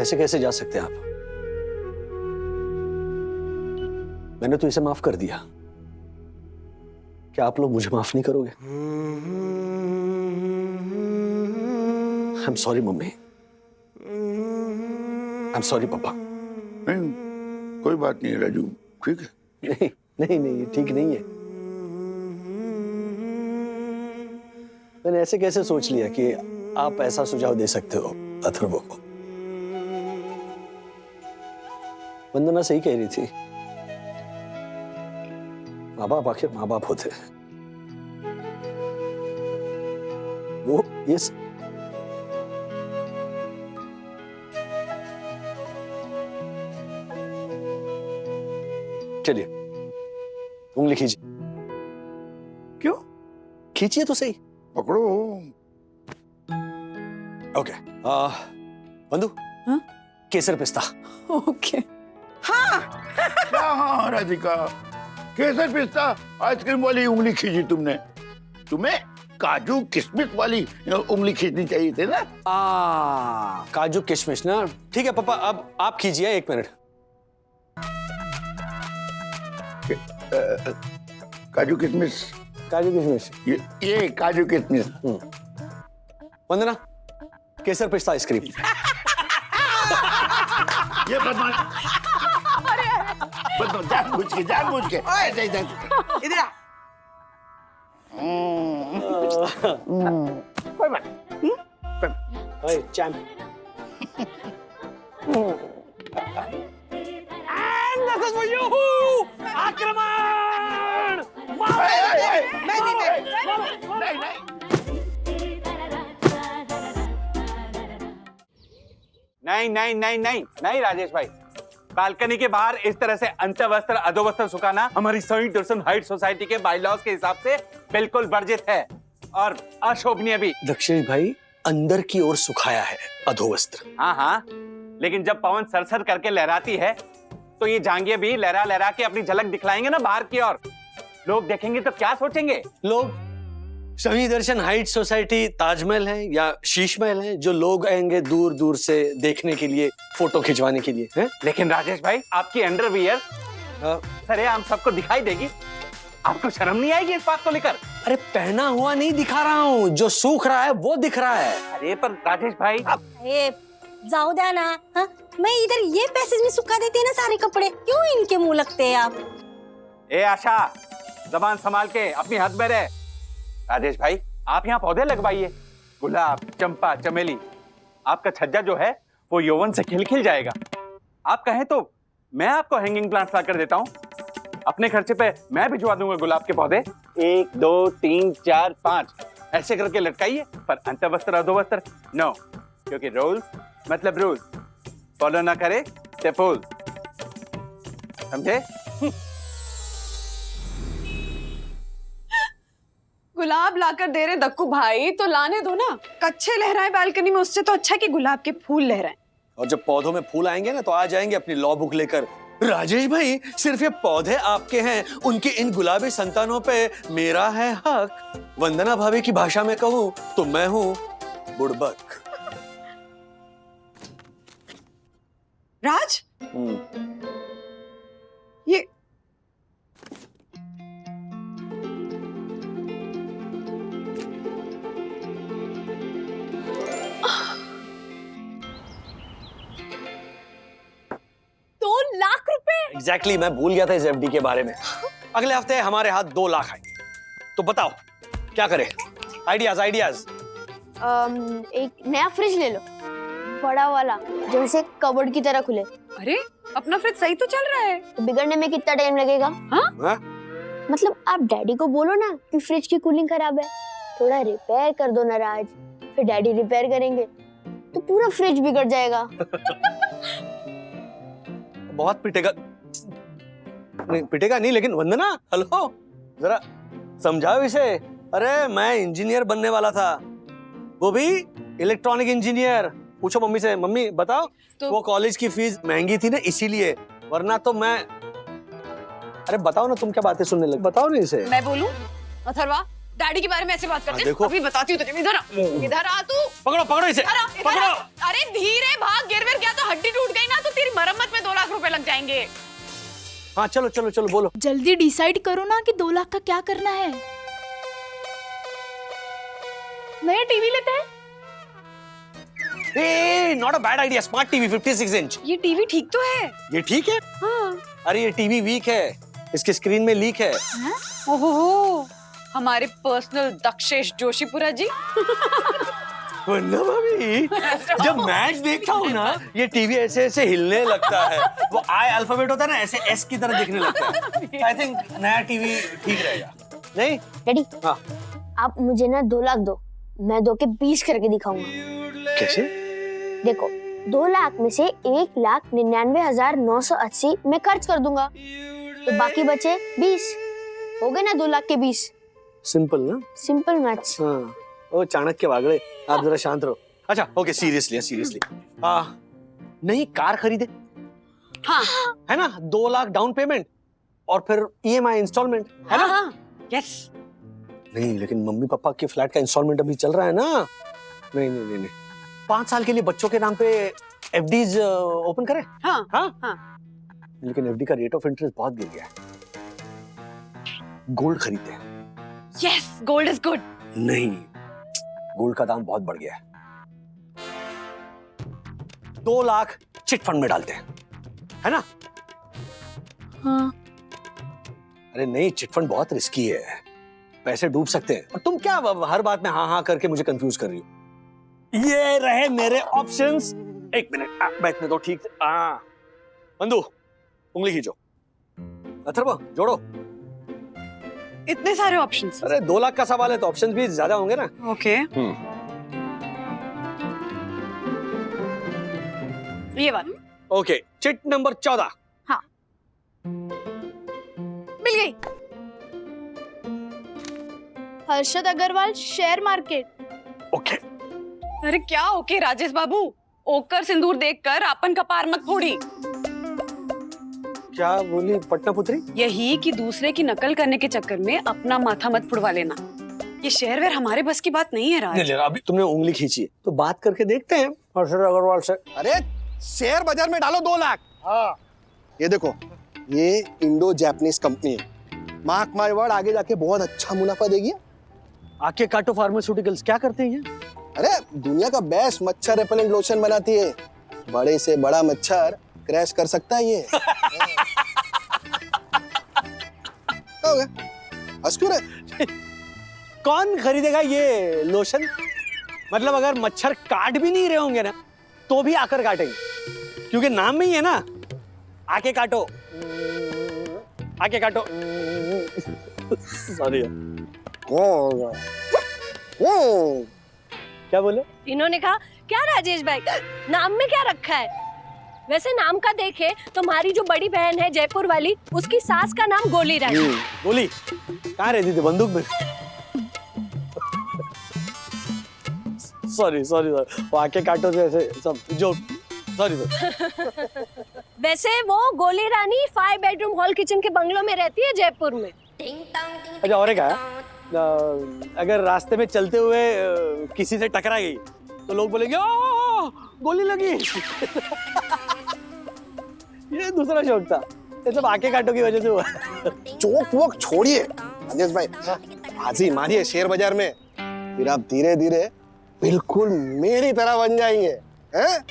ऐसे कैसे जा सकते हैं आप? मैंने तो इसे माफ कर दिया, क्या आप लोग मुझे माफ नहीं करोगे? I am sorry mummy, I am sorry पापा। नहीं, कोई बात नहीं राजू, ठीक है। नहीं नहीं नहीं, ठीक नहीं है। मैंने ऐसे कैसे सोच लिया कि आप ऐसा सुझाव दे सकते हो अथर्व को? वंदना सही कह रही थी, माँ बाप आखिर माँ बाप होते हैं। वो ये चलिए उंगली खींचिए। क्यों? खींचिए तो सही। पकड़ो। ओके, बंधु, हाँ? केसर पिस्ता। ओके। हाँ हाँ राधिका, केसर पिस्ता आइसक्रीम वाली उंगली खींची तुमने। तुम्हें काजू किशमिश वाली उंगली खींचनी चाहिए थी ना। काजू किशमिश ना। ठीक है पापा, अब आप खींचिए 1 मिनट। काजू किशमिश। काजू किशमिश, ये काजू किशमिश। वंदना, केसर पिस्ता आइसक्रीम। ये बदमाश जानबूझ के इधर आ। कोई बात। ओए champ. This is for you! आक्रमण! नहीं नहीं नहीं नहीं नहीं राजेश भाई, बालकनी के बाहर इस तरह से अंतवस्त्र अधोवस्त्र सुखाना हमारी सही दर्शन हाइट सोसाइटी के बाईलॉज के हिसाब से बिल्कुल वर्जित है और अशोभनीय भी। दक्षिण भाई, अंदर की ओर सुखाया है अधोवस्त्र। हाँ हाँ, लेकिन जब पवन सरसर करके लहराती है तो ये जांघिया भी लहरा लहरा के अपनी झलक दिखलाएंगे ना बाहर की ओर। लोग देखेंगे तो क्या सोचेंगे? लोग सही दर्शन हाइट सोसाइटी ताजमहल है या शीश महल है जो लोग आएंगे दूर दूर से देखने के लिए, फोटो खिंचवाने के लिए है? लेकिन राजेश भाई, आपकी अंडरवियर सरे हम सबको दिखाई देगी, आपको शर्म नहीं आएगी इस बात को लेकर? अरे पहना हुआ नहीं दिखा रहा हूँ, जो सूख रहा है वो दिख रहा है। अरे पर राजेश भाई जाओ द्या ना। हाँ? मैं इधर ये पैसेज में सुखा देती है ना सारे कपड़े, क्यों इनके मुंह लगते हैं आप? ए आशा, जबान संभाल के अपनी हद में रहे। राजेश भाई, आप यहाँ पौधे लगवाइए, गुलाब, चंपा, चमेली। आपका छज्जा जो है वो यौवन से खिल जाएगा। आप कहें तो मैं आपको हैंगिंग प्लांट्स ला कर देता हूँ। अपने खर्चे पे मैं भिजवा दूंगा गुलाब के पौधे। 1 2 3 4 5 ऐसे करके लटकाइए, पर अंतवस्त्र अधोवस्त्र नो, क्योंकि रूल्स मतलब रूल्स, फॉलो ना करे तो फूल, समझे? गुलाब लाकर दे रहे दक्कू भाई, तो लाने दो ना। कच्चे लहराए बालकनी में, उससे तो अच्छा कि गुलाब के फूल लहराए। और जब पौधों में फूल आएंगे ना तो आ जाएंगे अपनी लॉ बुक लेकर। राजेश भाई, सिर्फ ये पौधे आपके हैं, उनके इन गुलाबी संतानों पे मेरा है हक। वंदना भाभी की भाषा में कहूँ तो मैं हूँ बुड़बक। राज, ये एग्जैक्टली, मैं भूल गया था इस एफडी के बारे में। अगले हफ्ते हमारे हाथ 2 लाख आए, तो बताओ क्या करें? Ideas ideas. एक नया फ्रिज ले लो, बड़ा वाला, जो इसे कबर्ड की तरह खुले। अरे अपना फ्रिज सही तो चल रहा है। तो बिगड़ने में कितना टाइम लगेगा? हाँ? मतलब आप डैडी को बोलो ना कि फ्रिज की कूलिंग खराब है, थोड़ा रिपेयर कर दो ना राज। फिर डैडी रिपेयर करेंगे तो पूरा फ्रिज बिगड़ जाएगा। बहुत पिटेगा नहीं, पिटेगा नहीं, लेकिन वंदना हेलो, जरा समझाओ इसे। अरे मैं इंजीनियर बनने वाला था, वो भी इलेक्ट्रॉनिक इंजीनियर। पूछो मम्मी से, मम्मी बताओ तो... वो कॉलेज की फीस महंगी थी ना इसीलिए, वरना तो मैं। अरे बताओ ना, तुम क्या बातें सुनने लगे, बताओ ना इसे। मैं बोलूं? अथर्वा, डैडी के बारे में ऐसे बात करते हैं? देखो। अभी बताती हूँ तुझे। इधर आ तू। पकड़ो पकड़ो इसे, इधर आ, इधर पकड़ो। आ। अरे धीरे भाग, गिर विर गया तो हड्डी टूट गई ना तो तेरी मरम्मत में 2 लाख रुपए लग जाएंगे। हाँ चलो चलो चलो बोलो। जल्दी डिसाइड करो ना कि 2 लाख का क्या करना है। नया टीवी लेते हैं। Not a bad idea, smart TV 56 inch. ये टीवी ठीक तो है? ये ठीक है। हाँ। अरे ये टीवी वीक है, इसकी स्क्रीन में लीक है। ओहो, हमारे पर्सनल दक्षेश जोशीपुरा जी। वन्ना भाभी, जब मैच देखता हूँ ना, ये टीवी ऐसे ऐसे हिलने लगता है। वो आई अल्फाबेट होता है ना, ऐसे एस की तरह दिखने लगता है। आई थिंक नया टीवी ठीक रहेगा। नहीं डैडी, हाँ आप मुझे ना 2 लाख दो, मैं 2 के 20 करके दिखाऊंगा। कैसे? देखो, 2 लाख में से 1,99,980 मैं खर्च कर दूंगा, तो बाकी बचे 20। हो गए ना 2 लाख के 20। सिंपल ना? Simple maths. हाँ, ओ चाणक्य वागड़े, आप जरा शांत रहो। अच्छा ओके, सीरियसली नहीं कार खरीदे। हाँ है ना, 2 लाख डाउन पेमेंट और फिर EMI इंस्टॉलमेंट, है ना? हाँ, यस। नहीं लेकिन मम्मी पापा के फ्लैट का इंस्टॉलमेंट अभी चल रहा है ना। नहीं 5 साल के लिए बच्चों के नाम पे FDs ओपन करें। हाँ हाँ लेकिन FD का रेट ऑफ इंटरेस्ट बहुत गिर गया है। गोल्ड खरीदते हैं। Yes, gold is good. नहीं, गोल्ड का दाम बहुत बढ़ गया है। 2 लाख चिट फंड में डालते हैं, है ना? हाँ। अरे नहीं, चिट फंड बहुत रिस्की है, पैसे डूब सकते हैं। और तुम क्या हर बात में हाँ करके मुझे कंफ्यूज कर रही हो? ये रहे मेरे ऑप्शंस। 1 मिनट बैठने दो ठीक से। बंधु, उंगली खींचो। अथर्व, जोड़ो। इतने सारे ऑप्शंस। अरे 2 लाख का सवाल है तो ऑप्शंस भी ज्यादा होंगे ना। ओके। ये बात। Okay, chit number 14। हाँ, मिल गई। Harshad Agarwal share market. Okay. अरे क्या ओके राजेश बाबू, ओकर सिंदूर देखकर अपन कपार मत फोड़ी। क्या बोली पटना पुत्री? यही कि दूसरे की नकल करने के चक्कर में अपना माथा मत फुड़वा लेना। ये शेयर वेयर हमारे बस की बात नहीं है राज। नहीं, अभी तुमने उंगली खींची है तो बात करके देखते हैं हर्षद अग्रवाल से। अरे शेयर बाजार में डालो 2 लाख। हाँ, ये देखो, ये इंडो जापानीज कंपनी है। मार्क माय वर्ड, आगे जाके बहुत अच्छा मुनाफा देगी। आके काटो फार्मास्यूटिकल्स क्या करते हैं ये? अरे दुनिया का बेस्ट मच्छर रेपेलेंट लोशन बनाती है। बड़े से बड़ा मच्छर क्रैश कर सकता है ये। क्या हो गया? हंस क्यों रहे? कौन खरीदेगा ये लोशन? मतलब अगर मच्छर काट भी नहीं रहे होंगे ना तो भी आकर काटेंगे, क्योंकि नाम में ही है ना, आके काटो, आके काटो। सॉरी। क्या बोले? इन्होंने कहा क्या राजेश भाई, नाम में क्या रखा है? वैसे नाम का देखे तो हमारी जो बड़ी बहन है जयपुर वाली, उसकी सास का नाम गोली रानी। गोली कहाँ रहती थी? बंदूक में। सॉरी वो आके काटो से ऐसे सब जोक। सॉरी। वैसे वो गोली रानी 5 बेडरूम हॉल किचन के बंगलों में रहती है जयपुर में। अच्छा, और क्या अगर रास्ते में चलते हुए किसी से टकरा गई तो लोग बोलेंगे ओ गोली लगी। ये दूसरा शौक था, ये सब आके काटो की वजह से हुआ। चौक वोक छोड़िए राजेश भाई, हाजी मारिए शेयर बाजार में, फिर आप धीरे धीरे बिल्कुल मेरी तरह बन जाएंगे। हैं?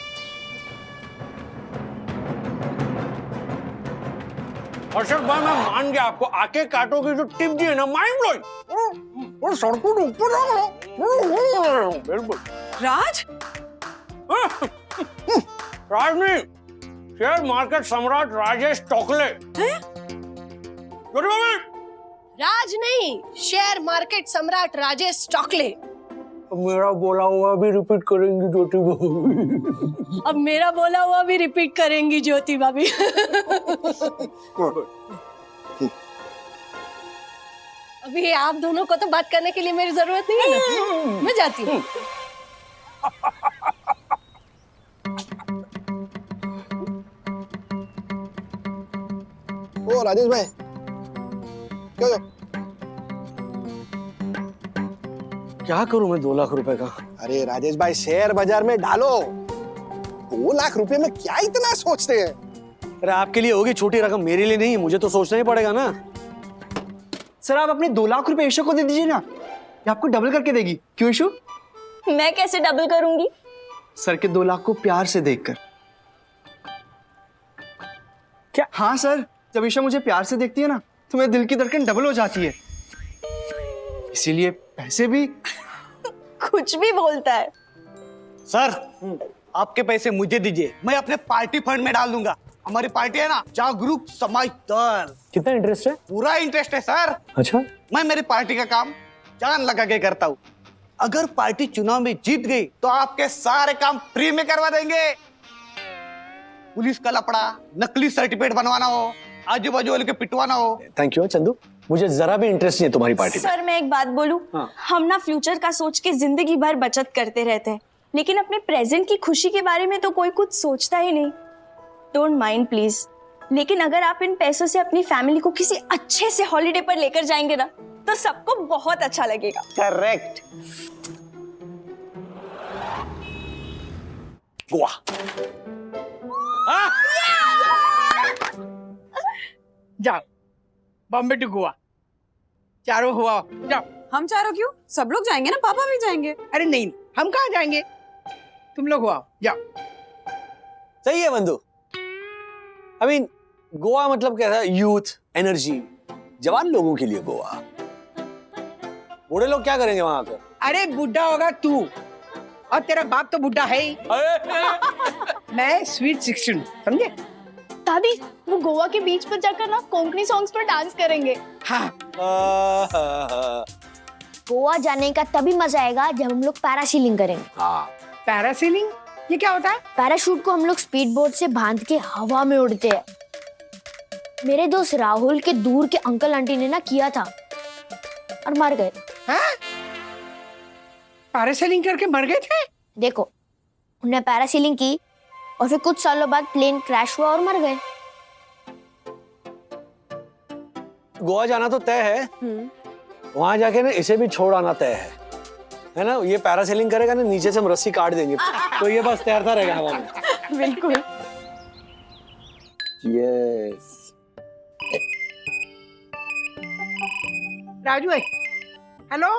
हर्षद भाई, मैं मान गया आपको आके काटो की जो टिप दी है ना, माइंड ब्लोइंग। वो सड़कों के ऊपर बिल्कुल। राज? राज नहीं, शेयर मार्केट सम्राट राजेश टोकले। राज नहीं, शेयर मार्केट सम्राट राजेश टोकले। मेरा बोला हुआ भी रिपीट करेंगी ज्योति भाभी। अब मेरा बोला हुआ भी रिपीट करेंगी ज्योति भाभी। अभी आप दोनों को तो बात करने के लिए मेरी जरूरत नहीं है ना, मैं जाती हूँ। ओ राजेश भाई, क्या क्या करूं मैं 2 लाख रुपए का? अरे राजेश भाई शेयर बाजार में डालो। 2 लाख रुपए में क्या इतना सोचते हैं? अरे आपके लिए होगी छोटी रकम, मेरे लिए नहीं, मुझे तो सोचना ही पड़ेगा ना। सर आप अपने 2 लाख रुपए ईशू को दे दीजिए ना, ये आपको डबल करके देगी। क्यों ईशू? मैं कैसे डबल करूंगी? सर के 2 लाख को प्यार से देखकर। क्या? हाँ सर, जब ईशा मुझे प्यार से देखती है ना तो मेरे दिल की धड़कन डबल हो जाती है, इसीलिए पैसे भी। कुछ भी बोलता है। सर आपके पैसे मुझे दीजिए, मैं अपने पार्टी फंड में डाल दूंगा। हमारी पार्टी है ना, जागरूक समाज दल। कितना इंटरेस्ट है? पूरा इंटरेस्ट है सर। अच्छा, मैं मेरी पार्टी का काम जान लगा के करता हूँ। अगर पार्टी चुनाव में जीत गई तो आपके सारे काम फ्री में करवा देंगे। पुलिस का लपड़ा, नकली सर्टिफिकेट बनवाना हो, आजू बाजू वाले के पिटवाना हो। थैंक यू चंदू, मुझे जरा भी इंटरेस्ट नहीं है तुम्हारी पार्टी में। सर मैं एक बात बोलूं, हम ना फ्यूचर का सोच के जिंदगी भर बचत करते रहते हैं, लेकिन अपने प्रेजेंट की खुशी के बारे में तो कोई कुछ सोचता ही नहीं। डोंट माइंड प्लीज, लेकिन अगर आप इन पैसों से अपनी फैमिली को किसी अच्छे से हॉलिडे पर लेकर जाएंगे ना तो सबको बहुत अच्छा लगेगा। करेक्ट। गोवा। जाओ बॉम्बे टू गोवा, चारों हुआ जाओ। हम चारों क्यों? सब लोग जाएंगे ना, पापा भी जाएंगे। अरे नहीं, हम कहाँ जाएंगे, तुम लोग हुआ जाओ। सही है बंधु। आई मीन गोवा मतलब क्या है? यूथ, एनर्जी, जवान लोगों के लिए गोवा। बूढ़े लोग क्या करेंगे वहां आकर? अरे बुढ़ा होगा तू, और तेरा बाप तो बुढ़ा है ही। मैं स्वीट 16, समझे? दादी वो गोवा के बीच पर जाकर ना कोंकणी सॉन्ग्स पर डांस करेंगे। हाँ। गोवा जाने का तभी मजा आएगा जब हम लोग पैरासीलिंग करेंगे। हाँ। पैरासीलिंग ये क्या होता है? पैराशूट को हम लोग स्पीड बोट से बांध के हवा में उड़ते हैं। मेरे दोस्त राहुल के दूर के अंकल आंटी ने ना किया था और मर गए। पैरासीलिंग करके मर गए थे? देखो, उन्हें पैरासीलिंग की और फिर कुछ सालों बाद प्लेन क्रैश हुआ और मर गए। गोवा जाना तो तय है, वहां जाके ना इसे भी छोड़ आना तय है ना? ये पैरासेलिंग करेगा ना, नीचे से हम रस्सी काट देंगे तो ये बस तैरता रहेगा हवा में। बिल्कुल। यस। राजू है। Hello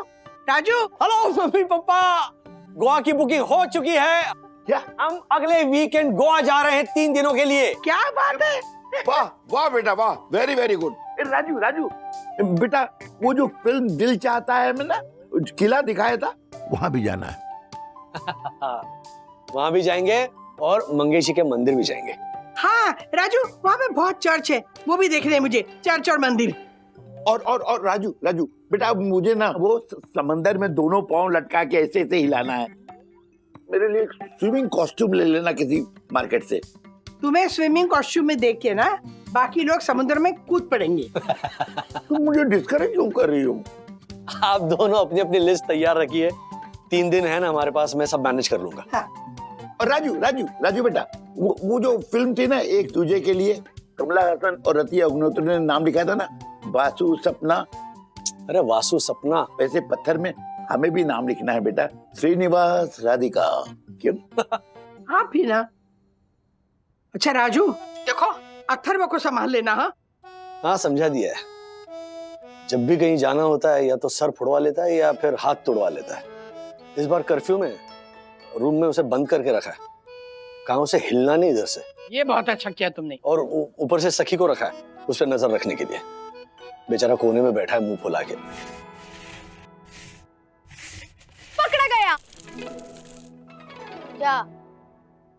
Raju. Hello mummy papa, Goa की बुकिंग हो चुकी है। क्या? हम अगले वीकेंड गोवा जा रहे हैं 3 दिनों के लिए। क्या बात है? वाह वाह बेटा वाह, very very good. Raju Raju बेटा, वो जो फिल्म दिल चाहता है में ना किला दिखाया था, वहां भी जाना है। वहां भी जाएंगे और मंगेशी के मंदिर भी जाएंगे। हाँ राजू, वहाँ पे बहुत चर्च है, वो भी देखने हैं मुझे, चर्च और मंदिर। और राजू राजू बेटा, अब मुझे ना वो समंदर में दोनों पाँव लटका के ऐसे ऐसे हिलाना है। मेरे लिए स्विमिंग कॉस्ट्यूम ले लेना किसी मार्केट से। तुम्हें स्विमिंग कॉस्ट्यूम में देख के ना बाकी लोग समुद्र में कूद पड़ेंगे। तुम मुझे डिस्करेज क्यों कर रही हो? आप दोनों अपनी अपनी लिस्ट तैयार रखिए, 3 दिन है ना हमारे पास, मैं सब मैनेज कर लूंगा। हाँ। और राजू बेटा, वो जो फिल्म थी ना एक तुझे के लिए, कमला हसन और रतिया अग्निहोत्री ने नाम लिखा था ना, वासु सपना। अरे वासु सपना, वैसे पत्थर में हमें भी नाम लिखना है बेटा, श्रीनिवास राधिका। क्यों? आप भी ना। अच्छा राजू, देखो अथर्व को संभाल लेना। हाँ समझा दिया है। जब भी कहीं जाना होता है या तो सर फुड़वा लेता है या फिर हाथ तोड़वा लेता है। इस बार कर्फ्यू में रूम में उसे बंद करके रखा है, कहा उसे हिलना नहीं इधर से। ये बहुत अच्छा किया तुमने। और ऊपर से सखी को रखा है उस पर नजर रखने के लिए। बेचारा कोने में बैठा है मुंह फुला के। पकड़ा गया।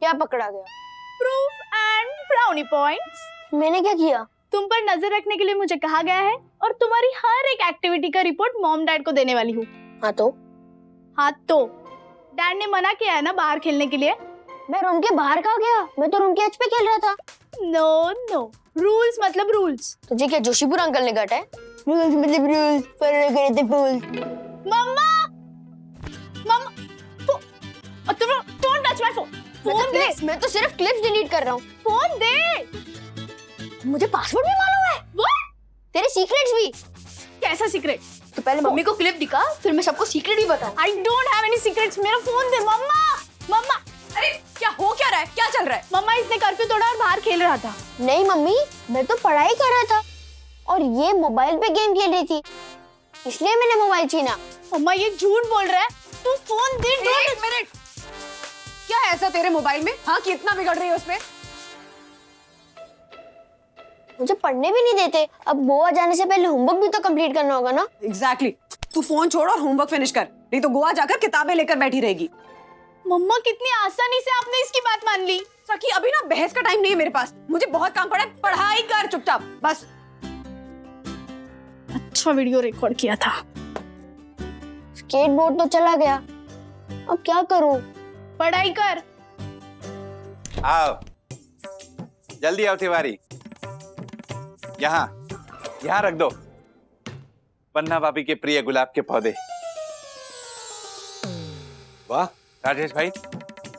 क्या पकड़ा गया? Proof and brownie points. मैंने क्या किया? तुम पर नजर रखने के लिए मुझे कहा गया है और तुम्हारी हर एक एक्टिविटी का रिपोर्ट मॉम डैड को देने वाली हूँ। हाँ तो डैड ने मना किया है ना बाहर खेलने के लिए। मैं रूम के बाहर कहाँ गया? मैं तो रूम के एज पे खेल रहा था। नो, रूल्स मतलब रूल्स। तुझे क्या जोशीपुर अंकल ने काटा है? रूल्स मतलब रूल्स, फॉलो करे थे fools. Mamma don't touch my phone. Phone दे। मैं तो सिर्फ क्लिप्स डिलीट कर रहा हूँ। फोन दे। मुझे पासवर्ड भी मालूम है। What? तेरे सीक्रेट्स भी। कैसा सीक्रेट? तो पहले मम्मी को क्लिप दिखा, फिर मैं सबको सीक्रेट ही बता। I don't have any secrets. मेरा फोन दे मम्मा। मम्मा, अरे क्या हो क्या रहा है, क्या चल रहा है? मम्मा इसने कर्फ्यू तोड़ा और बाहर खेल रहा था। नहीं मम्मी, मैं तो पढ़ाई कर रहा था और ये मोबाइल पे गेम खेल रही थी, इसलिए मैंने मोबाइल छीना। मम्मा ये झूठ बोल रहा है। तू फोन दे। एक मिनट, क्या है ऐसा तेरे मोबाइल में, हाँ, कि इतना बिगड़ रही है उसमें? मुझे पढ़ने भी नहीं देते। अब गोवा जाने से पहले होमवर्क भी तो कंप्लीट करना होगा ना। एग्जैक्टली। तू फोन छोड़ और होमवर्क फिनिश कर, नहीं तो गोवा जाकर किताबें लेकर बैठी रहेगी। मम्मा कितनी आसानी से आपने इसकी बात मान ली। सखी अभी ना बहस का टाइम नहीं है मेरे पास, मुझे बहुत काम पड़ा है, पढ़ाई कर चुपचाप बस। अच्छा वीडियो रिकॉर्ड किया था। स्केटबोर्ड तो चला गया, अब क्या करूं? पढ़ाई कर। आओ, जल्दी आओ तिवारी, यहाँ यहाँ रख दो बन्ना भाभी के प्रिय गुलाब के पौधे। वाह राजेश भाई,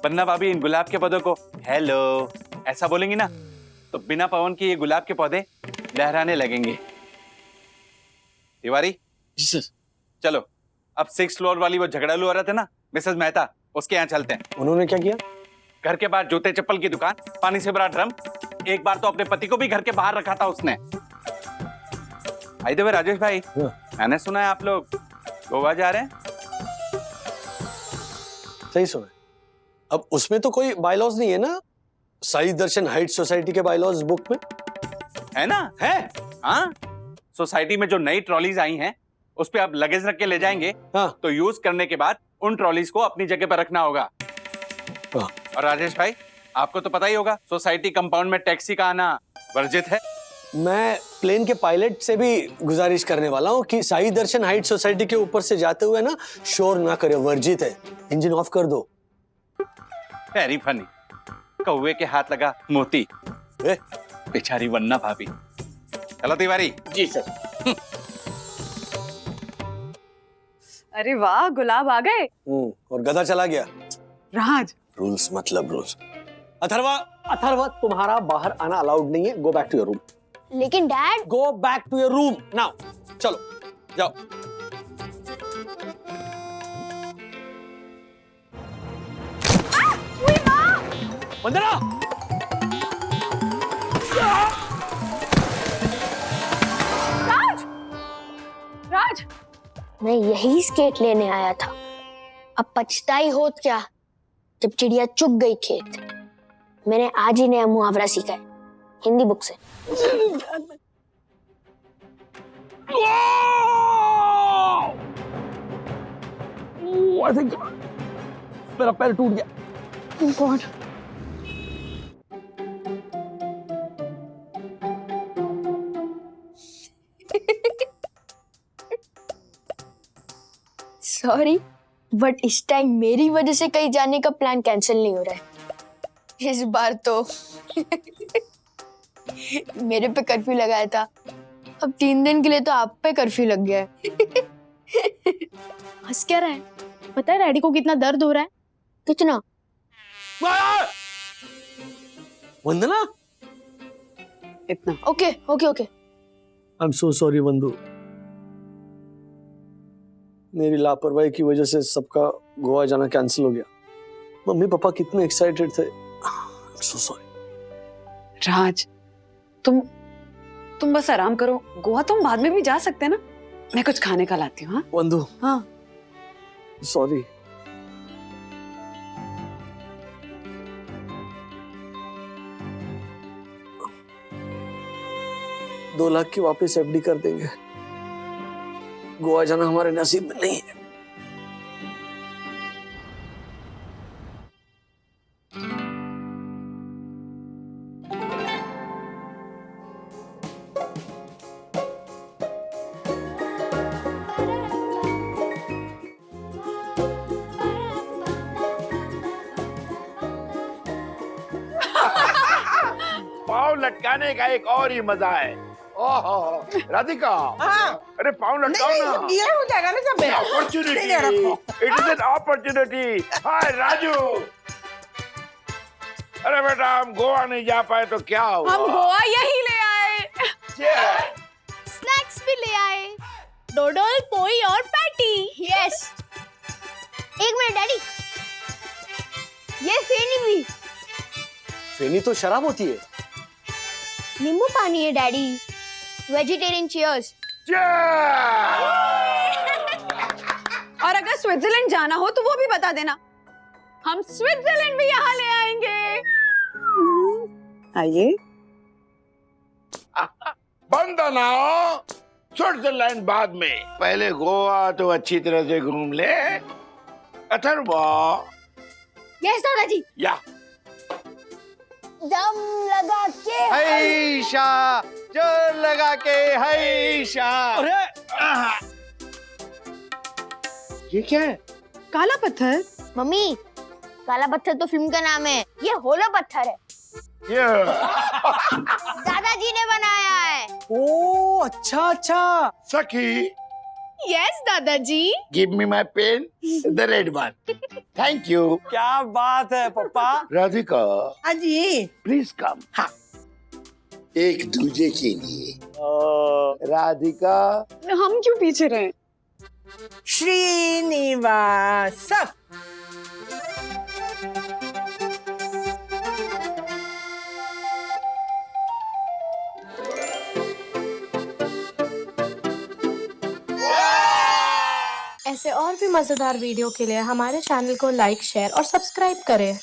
बन्ना भाभी इन गुलाब के पौधों को हेलो ऐसा बोलेंगी ना तो बिना पवन के ये गुलाब के पौधे लहराने लगेंगे। तिवारी जी सर। चलो अब 6th फ्लोर वाली वो झगड़ालू औरत है ना मिसेस मेहता, उसके यहाँ चलते हैं। उन्होंने क्या किया? घर के बाहर जूते चप्पल की दुकान, पानी से भरा ड्रम, एक बार तो अपने पति को भी घर के बाहर रखा था उसने। भाई राजेश भाई, मैंने सुना है आप लोग गोवा जा रहे हैं। सही सुना। अब उसमें तो कोई बायलॉज नहीं है ना, साई दर्शन हाइट सोसाइटी के बायलॉज बुक में है ना? है हाँ, सोसाइटी में जो नई ट्रॉलीज आई हैं उस पे आप लगेज रख के ले जाएंगे। हाँ। तो यूज करने के बाद उन ट्रॉलीज को अपनी जगह पर रखना होगा। हाँ। और राजेश भाई आपको तो पता ही होगा सोसाइटी कंपाउंड में टैक्सी का आना वर्जित है। मैं प्लेन के पायलट से भी गुजारिश करने वाला हूँ कि साई दर्शन हाइट सोसाइटी के ऊपर से जाते हुए ना शोर ना करे, वर्जित है। इंजन ऑफ कर दो। वेरी फनी, कौवे के हाथ लगा मोती, बेचारी वन्ना भाभी। चलो तिवारी। जी सर। अरे वाह, गुलाब आ गए। और गधा चला गया। राज, रूल्स मतलब रूल्स। अथर्वा तुम्हारा बाहर आना अलाउड नहीं है। Go back to your room. लेकिन dad. Go back to your room now. चलो जाओ। वंदना! राज! राज! मैं यही स्केट लेने आया था। अब पछताई होत क्या जब चिड़िया चुग गई खेत। मैंने आज ही नया मुहावरा सीखा है हिंदी बुक से। I think मेरा पैर टूट गया। Oh God. सॉरी, बट इस टाइम मेरी वजह से कहीं जाने का प्लान कैंसिल नहीं हो रहा है। इस बार तो मेरे पे कर्फ्यू लगाया था, अब 3 दिन के लिए तो आप पे कर्फ्यू लग गया है। हंस क्या रहा है? पता है डैडी को कितना दर्द हो रहा है? कितना? वंदना! इतना। Okay okay okay. I am so sorry Vandu. मेरी लापरवाही की वजह से सबका गोवा जाना कैंसिल हो गया। मम्मी पापा कितने एक्साइटेड थे। So sorry. राज, तुम बस आराम करो, गोवा तुम बाद में भी जा सकते हैं ना। मैं कुछ खाने का लाती हूँ। वंदू। हाँ। सॉरी। $2 लाख की वापस एफडी कर देंगे। गोवा जाना हमारे नसीब में नहीं है। पाँव लटकाने का एक और ही मजा है। ओहो राधिका। हाँ। अरे पाँव लटकाओ ना। गीला हो जाएगा ना सब में। Opportunity. It is an opportunity. Hi Raju. अरे बेटा हम गोवा नहीं जा पाए तो क्या हुआ? हम गोवा यही ले आए। Yeah. स्नैक्स भी ले आए। डोडल, पोई और पैटी। यस। एक मिनट डैडी, ये फेनी भी। फेनी तो शराब होती है। नींबू पानी है डैडी। Vegetarian cheers. और अगर स्विट्जरलैंड जाना हो तो वो भी बता देना, हम स्विट्जरलैंड भी यहाँ ले आएंगे। आइए। बंदना, स्विट्जरलैंड बाद में, पहले गोवा तो अच्छी तरह से घूम ले। अथर्वा। यस दादाजी। या दम लगा के हैशा, जोर लगा के हैशा। अरे ये क्या है? काला पत्थर। मम्मी, काला पत्थर तो फिल्म का नाम है, ये होला पत्थर है। दादाजी ने बनाया है। ओ अच्छा अच्छा। सखी, यस दादाजी। Give me my pen, the red one. Thank you. क्या बात है पापा। राधिका, अजी प्लीज कम। हाँ, एक दूजे के लिए। राधिका। हम क्यों पीछे रहे? श्रीनिवास। ऐसे और भी मजेदार वीडियो के लिए हमारे चैनल को लाइक, शेयर और सब्सक्राइब करें।